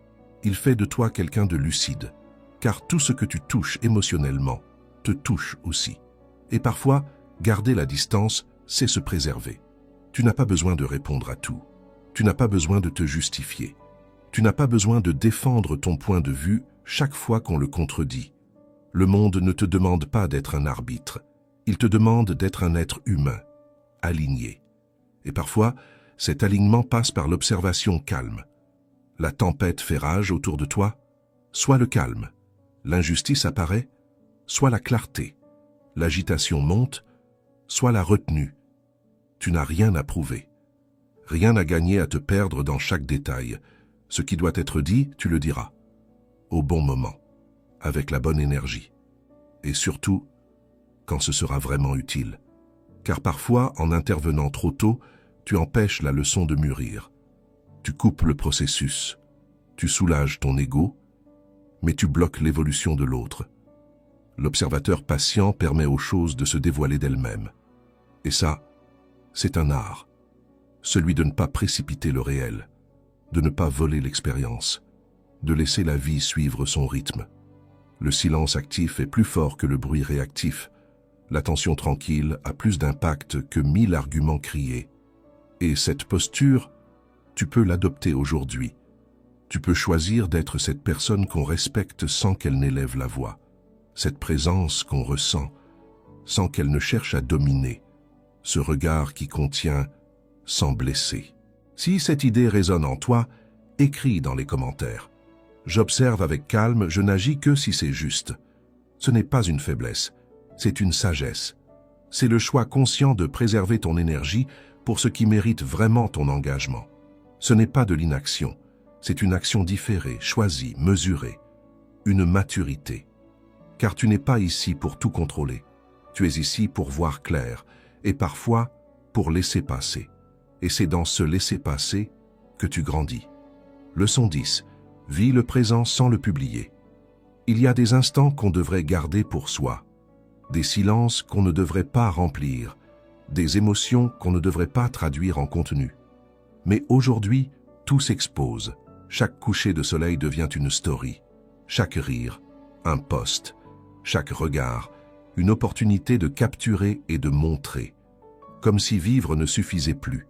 Il fait de toi quelqu'un de lucide. Car tout ce que tu touches émotionnellement te touche aussi. Et parfois, garder la distance, c'est se préserver. Tu n'as pas besoin de répondre à tout. Tu n'as pas besoin de te justifier. Tu n'as pas besoin de défendre ton point de vue chaque fois qu'on le contredit. Le monde ne te demande pas d'être un arbitre. Il te demande d'être un être humain, aligné. Et parfois, cet alignement passe par l'observation calme. La tempête fait rage autour de toi, soit le calme. L'injustice apparaît, soit la clarté. L'agitation monte, soit la retenue. Tu n'as rien à prouver. Rien à gagner à te perdre dans chaque détail. Ce qui doit être dit, tu le diras. Au bon moment, avec la bonne énergie. Et surtout, quand ce sera vraiment utile. Car parfois, en intervenant trop tôt, tu empêches la leçon de mûrir. Tu coupes le processus. Tu soulages ton ego, mais tu bloques l'évolution de l'autre. L'observateur patient permet aux choses de se dévoiler d'elles-mêmes. Et ça, c'est un art. Celui de ne pas précipiter le réel, de ne pas voler l'expérience, de laisser la vie suivre son rythme. Le silence actif est plus fort que le bruit réactif. L'attention tranquille a plus d'impact que 1000 arguments criés. Et cette posture, tu peux l'adopter aujourd'hui. Tu peux choisir d'être cette personne qu'on respecte sans qu'elle n'élève la voix. Cette présence qu'on ressent, sans qu'elle ne cherche à dominer. Ce regard qui contient sans blesser. Si cette idée résonne en toi, écris dans les commentaires. J'observe avec calme, je n'agis que si c'est juste. Ce n'est pas une faiblesse, c'est une sagesse. C'est le choix conscient de préserver ton énergie pour ce qui mérite vraiment ton engagement. Ce n'est pas de l'inaction, c'est une action différée, choisie, mesurée. Une maturité. Car tu n'es pas ici pour tout contrôler. Tu es ici pour voir clair et parfois pour laisser passer. Et c'est dans ce laisser passer que tu grandis. Leçon 10. Vis le présent sans le publier. Il y a des instants qu'on devrait garder pour soi, des silences qu'on ne devrait pas remplir, des émotions qu'on ne devrait pas traduire en contenu. Mais aujourd'hui, tout s'expose. Chaque coucher de soleil devient une story. Chaque rire, un post. Chaque regard, une opportunité de capturer et de montrer. Comme si vivre ne suffisait plus.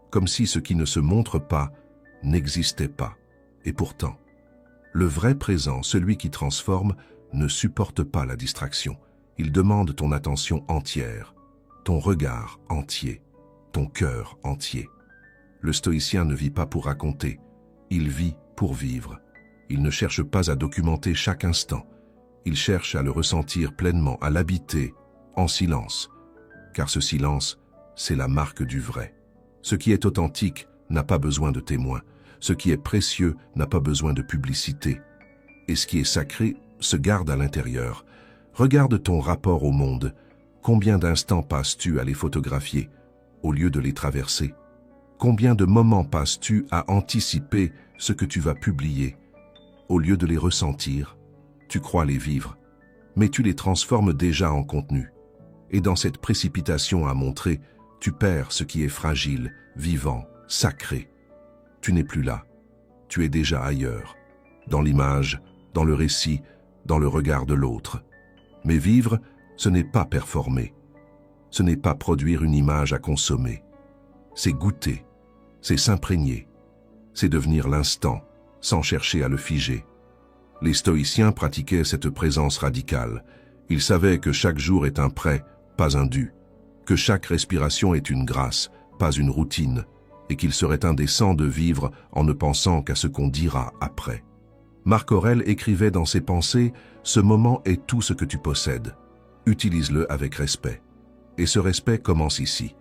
Comme si ce qui ne se montre pas n'existait pas. Et pourtant, le vrai présent, celui qui transforme, ne supporte pas la distraction. Il demande ton attention entière, ton regard entier, ton cœur entier. Le stoïcien ne vit pas pour raconter, il vit pour vivre. Il ne cherche pas à documenter chaque instant, il cherche à le ressentir pleinement, à l'habiter en silence. Car ce silence, c'est la marque du vrai. Ce qui est authentique n'a pas besoin de témoins. Ce qui est précieux n'a pas besoin de publicité. Et ce qui est sacré se garde à l'intérieur. Regarde ton rapport au monde. Combien d'instants passes-tu à les photographier au lieu de les traverser? Combien de moments passes-tu à anticiper ce que tu vas publier au lieu de les ressentir? Tu crois les vivre, mais tu les transformes déjà en contenu. Et dans cette précipitation à montrer, tu perds ce qui est fragile, vivant, sacré. Tu n'es plus là, tu es déjà ailleurs, dans l'image, dans le récit, dans le regard de l'autre. Mais vivre, ce n'est pas performer, ce n'est pas produire une image à consommer, c'est goûter, c'est s'imprégner, c'est devenir l'instant, sans chercher à le figer. Les stoïciens pratiquaient cette présence radicale. Ils savaient que chaque jour est un prêt, pas un dû, que chaque respiration est une grâce, pas une routine, et qu'il serait indécent de vivre en ne pensant qu'à ce qu'on dira après. Marc Aurèle écrivait dans ses pensées « Ce moment est tout ce que tu possèdes. Utilise-le avec respect. » Et ce respect commence ici,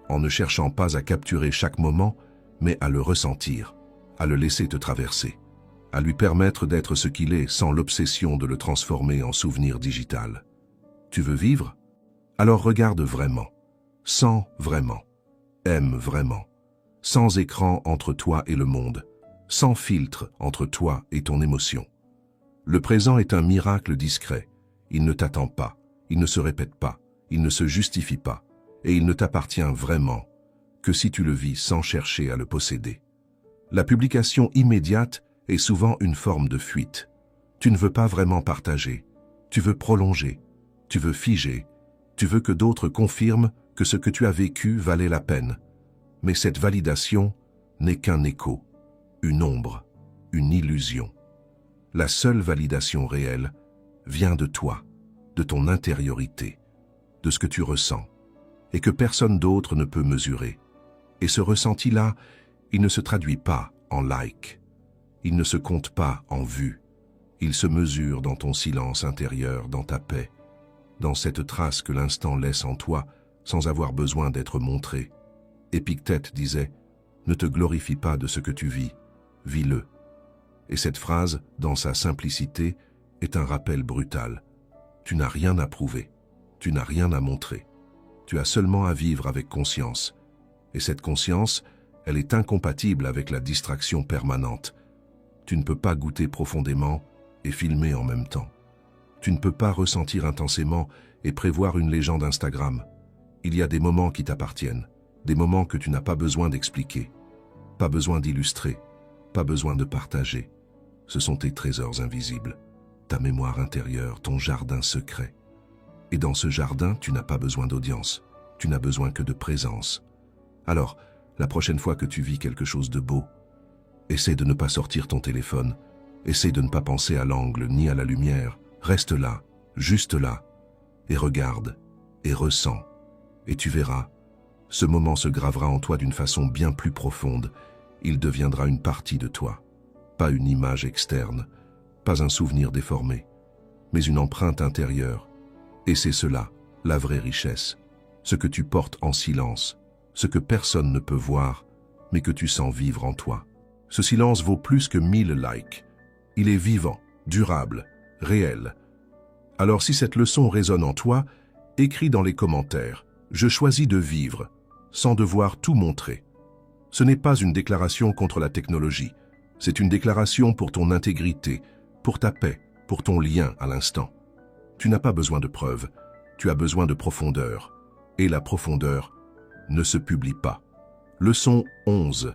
en ne cherchant pas à capturer chaque moment, mais à le ressentir, à le laisser te traverser, à lui permettre d'être ce qu'il est sans l'obsession de le transformer en souvenir digital. Tu veux vivre? Alors regarde vraiment, sens vraiment, aime vraiment. Sans écran entre toi et le monde, sans filtre entre toi et ton émotion. Le présent est un miracle discret. Il ne t'attend pas, il ne se répète pas, il ne se justifie pas, et il ne t'appartient vraiment que si tu le vis sans chercher à le posséder. La publication immédiate est souvent une forme de fuite. Tu ne veux pas vraiment partager, tu veux prolonger, tu veux figer, tu veux que d'autres confirment que ce que tu as vécu valait la peine. Mais cette validation n'est qu'un écho, une ombre, une illusion. La seule validation réelle vient de toi, de ton intériorité, de ce que tu ressens, et que personne d'autre ne peut mesurer. Et ce ressenti-là, il ne se traduit pas en like, il ne se compte pas en vues, il se mesure dans ton silence intérieur, dans ta paix, dans cette trace que l'instant laisse en toi sans avoir besoin d'être montré. Épictète disait « Ne te glorifie pas de ce que tu vis, vis-le ». Et cette phrase, dans sa simplicité, est un rappel brutal. Tu n'as rien à prouver, tu n'as rien à montrer. Tu as seulement à vivre avec conscience. Et cette conscience, elle est incompatible avec la distraction permanente. Tu ne peux pas goûter profondément et filmer en même temps. Tu ne peux pas ressentir intensément et prévoir une légende Instagram. Il y a des moments qui t'appartiennent. Des moments que tu n'as pas besoin d'expliquer, pas besoin d'illustrer, pas besoin de partager. Ce sont tes trésors invisibles, ta mémoire intérieure, ton jardin secret. Et dans ce jardin, tu n'as pas besoin d'audience, tu n'as besoin que de présence. Alors, la prochaine fois que tu vis quelque chose de beau, essaie de ne pas sortir ton téléphone, essaie de ne pas penser à l'angle ni à la lumière, reste là, juste là, et regarde, et ressens, et tu verras. Ce moment se gravera en toi d'une façon bien plus profonde. Il deviendra une partie de toi. Pas une image externe, pas un souvenir déformé, mais une empreinte intérieure. Et c'est cela, la vraie richesse. Ce que tu portes en silence, ce que personne ne peut voir, mais que tu sens vivre en toi. Ce silence vaut plus que 1000 likes. Il est vivant, durable, réel. Alors si cette leçon résonne en toi, écris dans les commentaires « Je choisis de vivre » sans devoir tout montrer. Ce n'est pas une déclaration contre la technologie. C'est une déclaration pour ton intégrité, pour ta paix, pour ton lien à l'instant. Tu n'as pas besoin de preuves, tu as besoin de profondeur. Et la profondeur ne se publie pas. Leçon 11.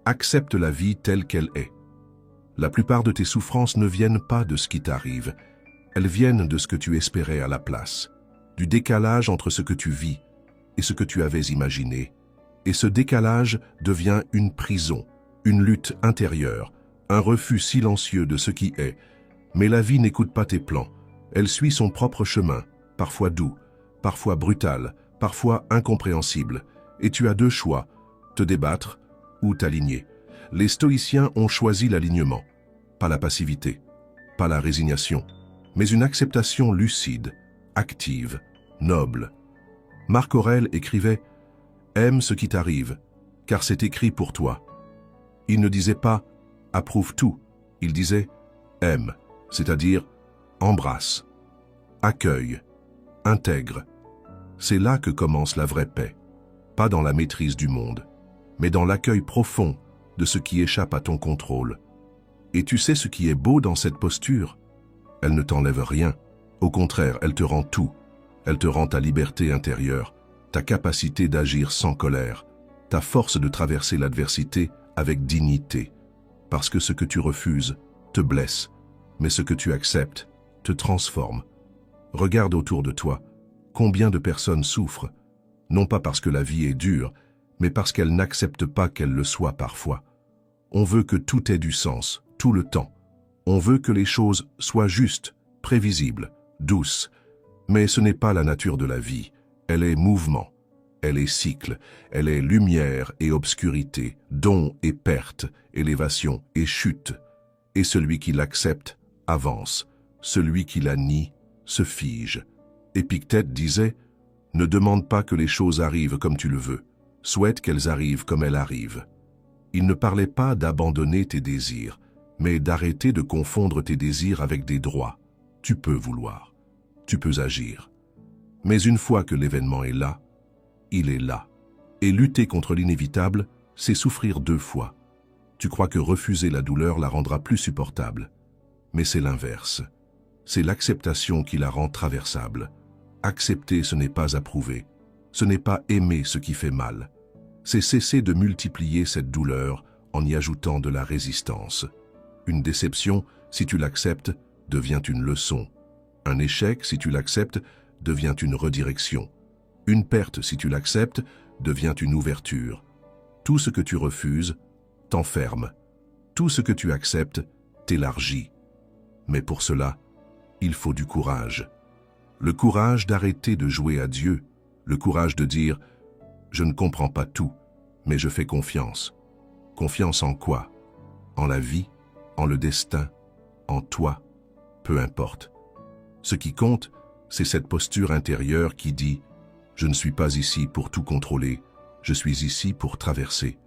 Accepte la vie telle qu'elle est. La plupart de tes souffrances ne viennent pas de ce qui t'arrive, elles viennent de ce que tu espérais à la place, du décalage entre ce que tu vis et ce que tu avais imaginé. Et ce décalage devient une prison, une lutte intérieure, un refus silencieux de ce qui est. Mais la vie n'écoute pas tes plans, elle suit son propre chemin, parfois doux, parfois brutal, parfois incompréhensible. Et tu as deux choix, te débattre ou t'aligner. Les stoïciens ont choisi l'alignement, pas la passivité, pas la résignation, mais une acceptation lucide, active, noble. Marc Aurèle écrivait « Aime ce qui t'arrive, car c'est écrit pour toi ». Il ne disait pas « approuve tout », il disait « aime », c'est-à-dire « embrasse », « accueille », « intègre ». C'est là que commence la vraie paix, pas dans la maîtrise du monde, mais dans l'accueil profond de ce qui échappe à ton contrôle. Et tu sais ce qui est beau dans cette posture? Elle ne t'enlève rien, au contraire, elle te rend tout. Elle te rend ta liberté intérieure, ta capacité d'agir sans colère, ta force de traverser l'adversité avec dignité. Parce que ce que tu refuses te blesse, mais ce que tu acceptes te transforme. Regarde autour de toi, combien de personnes souffrent, non pas parce que la vie est dure, mais parce qu'elles n'acceptent pas qu'elle le soit parfois. On veut que tout ait du sens, tout le temps. On veut que les choses soient justes, prévisibles, douces. Mais ce n'est pas la nature de la vie. Elle est mouvement, elle est cycle, elle est lumière et obscurité, don et perte, élévation et chute. Et celui qui l'accepte avance, celui qui la nie se fige. Épictète disait « Ne demande pas que les choses arrivent comme tu le veux, souhaite qu'elles arrivent comme elles arrivent ». Il ne parlait pas d'abandonner tes désirs, mais d'arrêter de confondre tes désirs avec des droits. Tu peux vouloir, tu peux agir. Mais une fois que l'événement est là, il est là. Et lutter contre l'inévitable, c'est souffrir deux fois. Tu crois que refuser la douleur la rendra plus supportable. Mais c'est l'inverse. C'est l'acceptation qui la rend traversable. Accepter, ce n'est pas approuver. Ce n'est pas aimer ce qui fait mal. C'est cesser de multiplier cette douleur en y ajoutant de la résistance. Une déception, si tu l'acceptes, devient une leçon. Un échec, si tu l'acceptes, devient une redirection. Une perte, si tu l'acceptes, devient une ouverture. Tout ce que tu refuses t'enferme. Tout ce que tu acceptes t'élargit. Mais pour cela, il faut du courage. Le courage d'arrêter de jouer à Dieu, le courage de dire « Je ne comprends pas tout, mais je fais confiance ». Confiance en quoi? En la vie, en le destin, en toi, peu importe. Ce qui compte, c'est cette posture intérieure qui dit « Je ne suis pas ici pour tout contrôler, je suis ici pour traverser ».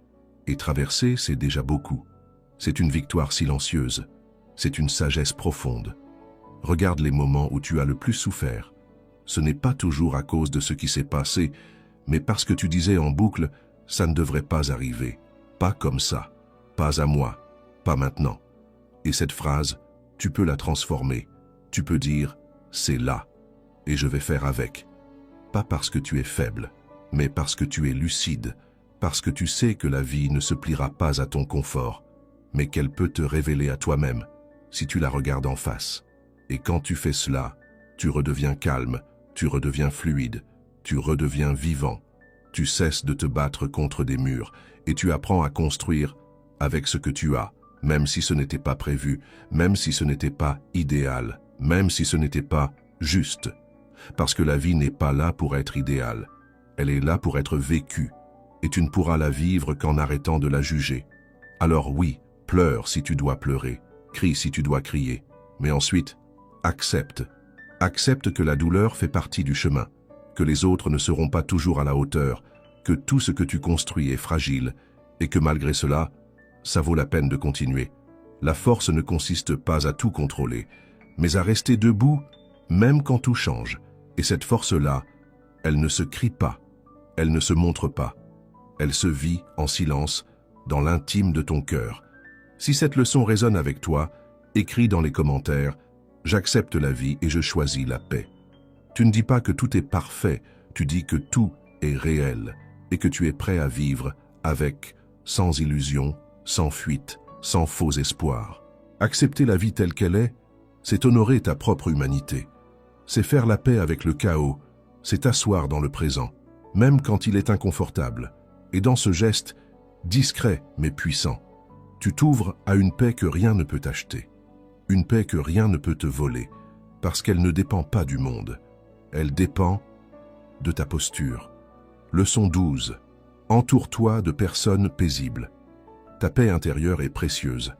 Et traverser, c'est déjà beaucoup. C'est une victoire silencieuse, c'est une sagesse profonde. Regarde les moments où tu as le plus souffert. Ce n'est pas toujours à cause de ce qui s'est passé, mais parce que tu disais en boucle « ça ne devrait pas arriver, pas comme ça, pas à moi, pas maintenant ». Et cette phrase, tu peux la transformer. Tu peux dire « c'est là, et je vais faire avec ». Pas parce que tu es faible, mais parce que tu es lucide, parce que tu sais que la vie ne se pliera pas à ton confort, mais qu'elle peut te révéler à toi-même si tu la regardes en face. Et quand tu fais cela, tu redeviens calme, tu redeviens fluide, tu redeviens vivant. Tu cesses de te battre contre des murs et tu apprends à construire avec ce que tu as, même si ce n'était pas prévu, même si ce n'était pas idéal, même si ce n'était pas juste. Parce que la vie n'est pas là pour être idéale, elle est là pour être vécue, et tu ne pourras la vivre qu'en arrêtant de la juger. Alors oui, pleure si tu dois pleurer, crie si tu dois crier, mais ensuite, accepte. Accepte que la douleur fait partie du chemin, que les autres ne seront pas toujours à la hauteur, que tout ce que tu construis est fragile, et que malgré cela, ça vaut la peine de continuer. La force ne consiste pas à tout contrôler, mais à rester debout, même quand tout change. Et cette force-là, elle ne se crie pas, elle ne se montre pas. Elle se vit en silence, dans l'intime de ton cœur. Si cette leçon résonne avec toi, écris dans les commentaires « J'accepte la vie et je choisis la paix ». Tu ne dis pas que tout est parfait, tu dis que tout est réel et que tu es prêt à vivre avec, sans illusion, sans fuite, sans faux espoir. Accepter la vie telle qu'elle est, c'est honorer ta propre humanité. C'est faire la paix avec le chaos, c'est t'asseoir dans le présent, même quand il est inconfortable. Et dans ce geste, discret mais puissant, tu t'ouvres à une paix que rien ne peut acheter. Une paix que rien ne peut te voler, parce qu'elle ne dépend pas du monde. Elle dépend de ta posture. Leçon 12. Entoure-toi de personnes paisibles. Ta paix intérieure est précieuse.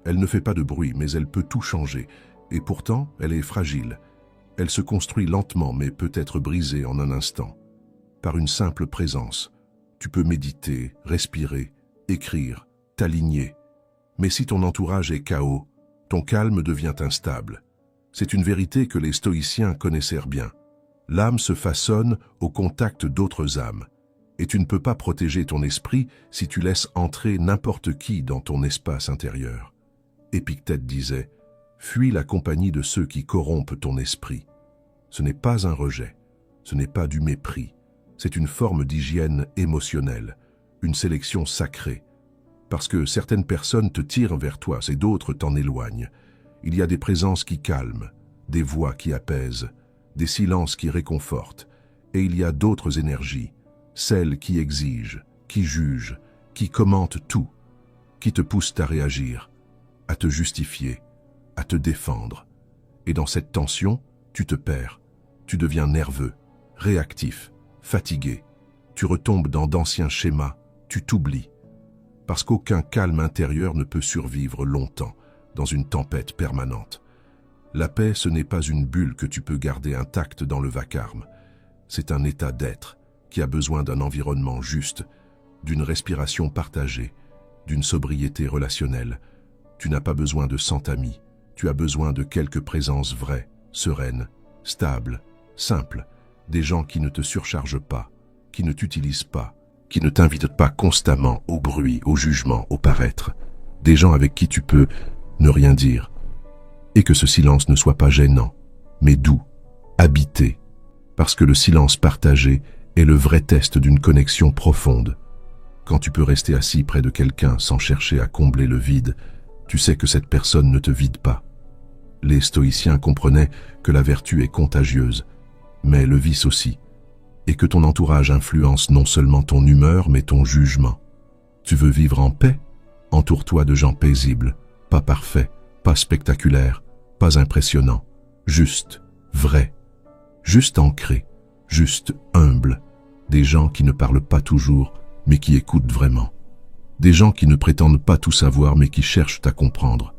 Elle ne fait pas de bruit, mais elle peut tout changer. Et pourtant, elle est fragile. Elle se construit lentement, mais peut être brisée en un instant. Par une simple présence, tu peux méditer, respirer, écrire, t'aligner. Mais si ton entourage est chaos, ton calme devient instable. C'est une vérité que les stoïciens connaissaient bien. L'âme se façonne au contact d'autres âmes. Et tu ne peux pas protéger ton esprit si tu laisses entrer n'importe qui dans ton espace intérieur. Épictète disait « Fuis la compagnie de ceux qui corrompent ton esprit ». Ce n'est pas un rejet, ce n'est pas du mépris, c'est une forme d'hygiène émotionnelle, une sélection sacrée. Parce que certaines personnes te tirent vers toi et d'autres t'en éloignent. Il y a des présences qui calment, des voix qui apaisent, des silences qui réconfortent, et il y a d'autres énergies, celles qui exigent, qui jugent, qui commentent tout, qui te poussent à réagir, à te justifier, à te défendre. Et dans cette tension, tu te perds, tu deviens nerveux, réactif, fatigué, tu retombes dans d'anciens schémas, tu t'oublies. Parce qu'aucun calme intérieur ne peut survivre longtemps dans une tempête permanente. La paix, ce n'est pas une bulle que tu peux garder intacte dans le vacarme. C'est un état d'être qui a besoin d'un environnement juste, d'une respiration partagée, d'une sobriété relationnelle. Tu n'as pas besoin de 100 amis, tu as besoin de quelques présences vraies, sereines, stables, simples, des gens qui ne te surchargent pas, qui ne t'utilisent pas, qui ne t'invitent pas constamment au bruit, au jugement, au paraître, des gens avec qui tu peux ne rien dire, et que ce silence ne soit pas gênant, mais doux, habité, parce que le silence partagé est le vrai test d'une connexion profonde. Quand tu peux rester assis près de quelqu'un sans chercher à combler le vide, tu sais que cette personne ne te vide pas. Les stoïciens comprenaient que la vertu est contagieuse, mais le vice aussi, et que ton entourage influence non seulement ton humeur, mais ton jugement. Tu veux vivre en paix? Entoure-toi de gens paisibles, pas parfaits, pas spectaculaires, pas impressionnants, juste, vrais, juste ancrés, juste humbles, des gens qui ne parlent pas toujours, mais qui écoutent vraiment. Des gens qui ne prétendent pas tout savoir, mais qui cherchent à comprendre.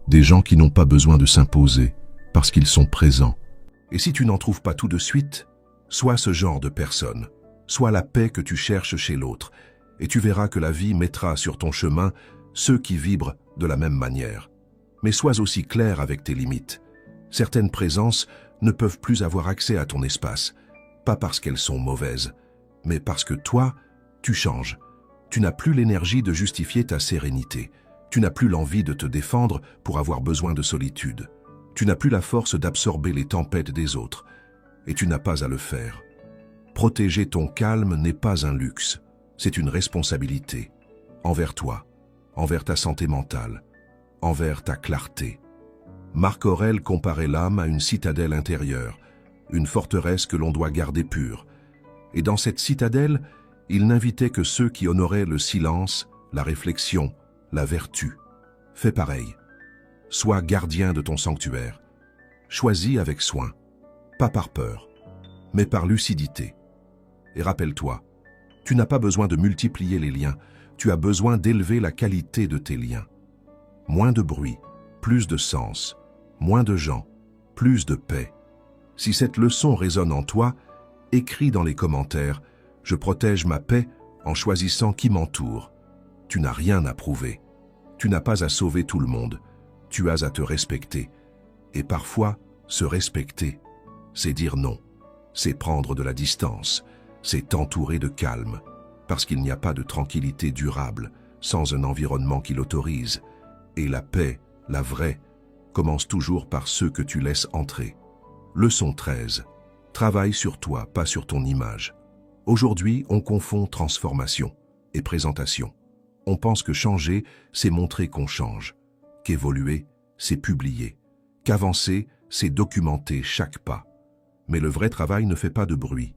Des gens qui n'ont pas besoin de s'imposer, parce qu'ils sont présents. Et si tu n'en trouves pas tout de suite, sois ce genre de personne. Sois la paix que tu cherches chez l'autre, et tu verras que la vie mettra sur ton chemin ceux qui vibrent de la même manière. Mais sois aussi clair avec tes limites. Certaines présences ne peuvent plus avoir accès à ton espace, pas parce qu'elles sont mauvaises, mais parce que toi, tu changes. Tu n'as plus l'énergie de justifier ta sérénité. Tu n'as plus l'envie de te défendre pour avoir besoin de solitude. Tu n'as plus la force d'absorber les tempêtes des autres. Et tu n'as pas à le faire. Protéger ton calme n'est pas un luxe, c'est une responsabilité. Envers toi, envers ta santé mentale, envers ta clarté. Marc Aurèle comparait l'âme à une citadelle intérieure, une forteresse que l'on doit garder pure. Et dans cette citadelle, il n'invitait que ceux qui honoraient le silence, la réflexion, la vertu. Fais pareil. Sois gardien de ton sanctuaire. Choisis avec soin, pas par peur, mais par lucidité. Et rappelle-toi, tu n'as pas besoin de multiplier les liens, tu as besoin d'élever la qualité de tes liens. Moins de bruit, plus de sens, moins de gens, plus de paix. Si cette leçon résonne en toi, écris dans les commentaires « Je protège ma paix en choisissant qui m'entoure ». Tu n'as rien à prouver. Tu n'as pas à sauver tout le monde. Tu as à te respecter. Et parfois, se respecter, c'est dire non. C'est prendre de la distance. C'est t'entourer de calme. Parce qu'il n'y a pas de tranquillité durable sans un environnement qui l'autorise. Et la paix, la vraie, commence toujours par ceux que tu laisses entrer. Leçon 13. Travaille sur toi, pas sur ton image. Aujourd'hui, on confond transformation et présentation. On pense que changer, c'est montrer qu'on change, qu'évoluer, c'est publier, qu'avancer, c'est documenter chaque pas. Mais le vrai travail ne fait pas de bruit.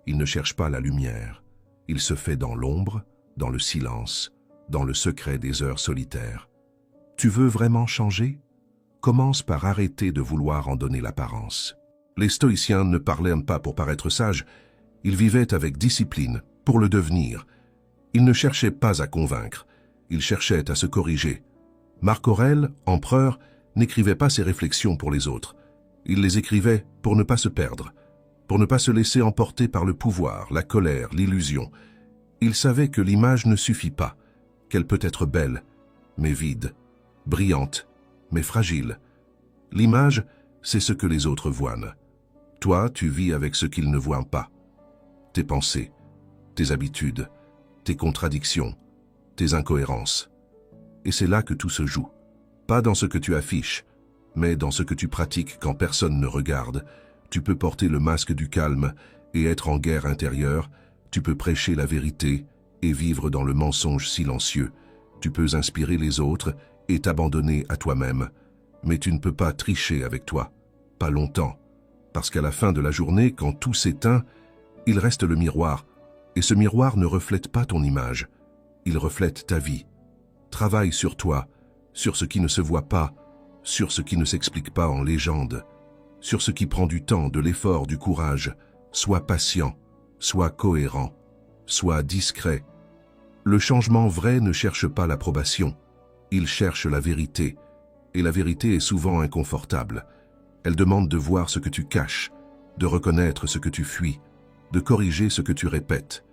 Il ne cherche pas la lumière. Il se fait dans l'ombre, dans le silence, dans le secret des heures solitaires. Tu veux vraiment changer? Commence par arrêter de vouloir en donner l'apparence. Les stoïciens ne parlaient pas pour paraître sages, ils vivaient avec discipline, pour le devenir. Ils ne cherchaient pas à convaincre, ils cherchaient à se corriger. Marc Aurèle, empereur, n'écrivait pas ses réflexions pour les autres. Il les écrivait pour ne pas se perdre, pour ne pas se laisser emporter par le pouvoir, la colère, l'illusion. Il savait que l'image ne suffit pas, qu'elle peut être belle, mais vide, brillante, mais fragile. L'image, c'est ce que les autres voient. Toi, tu vis avec ce qu'ils ne voient pas. Tes pensées, tes habitudes, tes contradictions, tes incohérences. Et c'est là que tout se joue. Pas dans ce que tu affiches, mais dans ce que tu pratiques quand personne ne regarde. Tu peux porter le masque du calme et être en guerre intérieure. Tu peux prêcher la vérité et vivre dans le mensonge silencieux. Tu peux inspirer les autres et t'abandonner à toi-même. Mais tu ne peux pas tricher avec toi. Pas longtemps. Parce qu'à la fin de la journée, quand tout s'éteint, il reste le miroir. Et ce miroir ne reflète pas ton image. Il reflète ta vie. Travaille sur toi, sur ce qui ne se voit pas, sur ce qui ne s'explique pas en légende, sur ce qui prend du temps, de l'effort, du courage. Sois patient, sois cohérent, sois discret. Le changement vrai ne cherche pas l'approbation. Il cherche la vérité. Et la vérité est souvent inconfortable. Elle demande de voir ce que tu caches, de reconnaître ce que tu fuis, de corriger ce que tu répètes.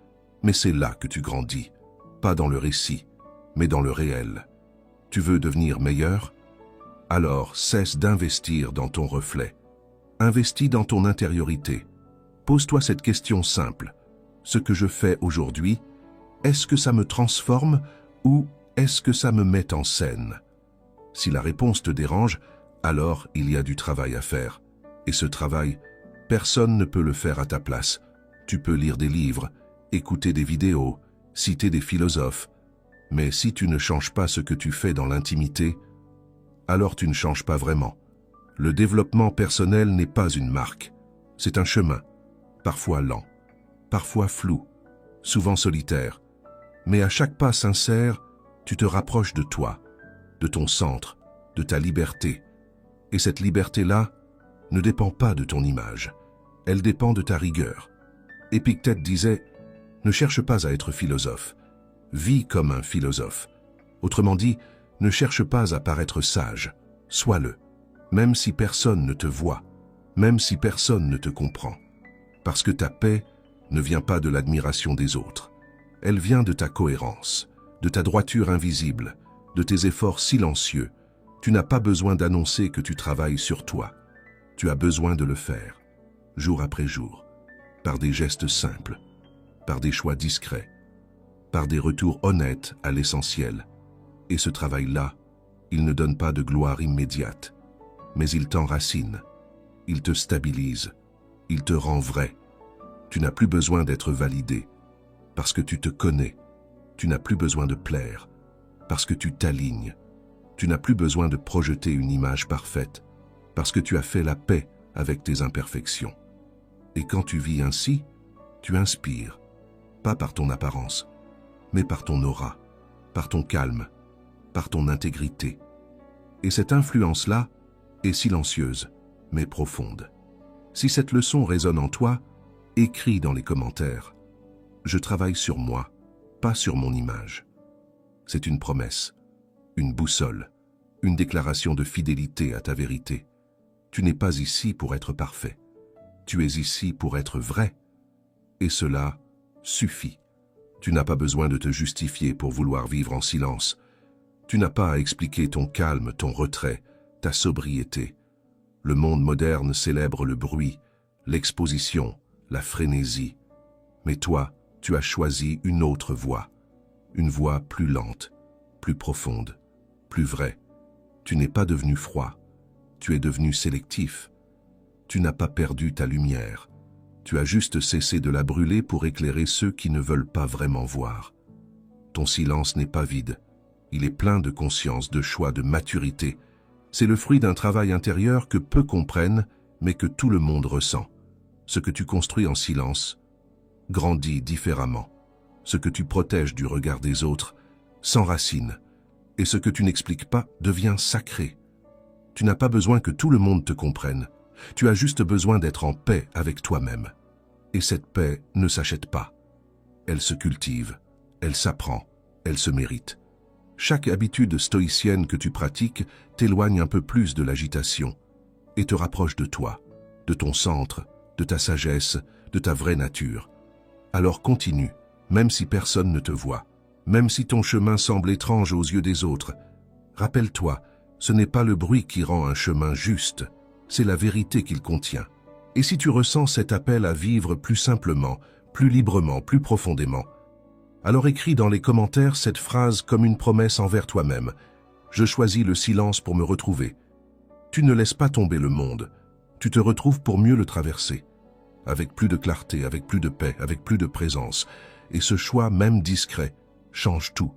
Mais c'est là que tu grandis, pas dans le récit, mais dans le réel. Tu veux devenir meilleur? Alors cesse d'investir dans ton reflet. Investis dans ton intériorité. Pose-toi cette question simple. Ce que je fais aujourd'hui, est-ce que ça me transforme ou est-ce que ça me met en scène? Si la réponse te dérange, alors il y a du travail à faire. Et ce travail, personne ne peut le faire à ta place. Tu peux lire des livres, écouter des vidéos, citer des philosophes. Mais si tu ne changes pas ce que tu fais dans l'intimité, alors tu ne changes pas vraiment. Le développement personnel n'est pas une marque. C'est un chemin, parfois lent, parfois flou, souvent solitaire. Mais à chaque pas sincère, tu te rapproches de toi, de ton centre, de ta liberté. Et cette liberté-là ne dépend pas de ton image. Elle dépend de ta rigueur. Épictète disait « Ne cherche pas à être philosophe. Vis comme un philosophe. » Autrement dit, ne cherche pas à paraître sage. Sois-le. Même si personne ne te voit, même si personne ne te comprend. Parce que ta paix ne vient pas de l'admiration des autres. Elle vient de ta cohérence, de ta droiture invisible, de tes efforts silencieux. Tu n'as pas besoin d'annoncer que tu travailles sur toi. Tu as besoin de le faire, jour après jour, par des gestes simples, par des choix discrets, par des retours honnêtes à l'essentiel. Et ce travail-là, il ne donne pas de gloire immédiate, mais il t'enracine, il te stabilise, il te rend vrai. Tu n'as plus besoin d'être validé, parce que tu te connais. Tu n'as plus besoin de plaire, parce que tu t'alignes. Tu n'as plus besoin de projeter une image parfaite, parce que tu as fait la paix avec tes imperfections. Et quand tu vis ainsi, tu inspires, pas par ton apparence, mais par ton aura, par ton calme, par ton intégrité. Et cette influence-là est silencieuse, mais profonde. Si cette leçon résonne en toi, écris dans les commentaires. Je travaille sur moi, pas sur mon image. C'est une promesse, une boussole, une déclaration de fidélité à ta vérité. Tu n'es pas ici pour être parfait. Tu es ici pour être vrai. Et cela suffit. Tu n'as pas besoin de te justifier pour vouloir vivre en silence. Tu n'as pas à expliquer ton calme, ton retrait, ta sobriété. Le monde moderne célèbre le bruit, l'exposition, la frénésie. Mais toi, tu as choisi une autre voie, une voie plus lente, plus profonde, plus vraie. Tu n'es pas devenu froid, tu es devenu sélectif. Tu n'as pas perdu ta lumière. Tu as juste cessé de la brûler pour éclairer ceux qui ne veulent pas vraiment voir. Ton silence n'est pas vide. Il est plein de conscience, de choix, de maturité. C'est le fruit d'un travail intérieur que peu comprennent, mais que tout le monde ressent. Ce que tu construis en silence grandit différemment. Ce que tu protèges du regard des autres s'enracine. Et ce que tu n'expliques pas devient sacré. Tu n'as pas besoin que tout le monde te comprenne. Tu as juste besoin d'être en paix avec toi-même. Et cette paix ne s'achète pas. Elle se cultive, elle s'apprend, elle se mérite. Chaque habitude stoïcienne que tu pratiques t'éloigne un peu plus de l'agitation et te rapproche de toi, de ton centre, de ta sagesse, de ta vraie nature. Alors continue, même si personne ne te voit, même si ton chemin semble étrange aux yeux des autres. Rappelle-toi, ce n'est pas le bruit qui rend un chemin juste, c'est la vérité qu'il contient. Et si tu ressens cet appel à vivre plus simplement, plus librement, plus profondément, alors écris dans les commentaires cette phrase comme une promesse envers toi-même. Je choisis le silence pour me retrouver. Tu ne laisses pas tomber le monde, tu te retrouves pour mieux le traverser. Avec plus de clarté, avec plus de paix, avec plus de présence. Et ce choix, même discret, change tout.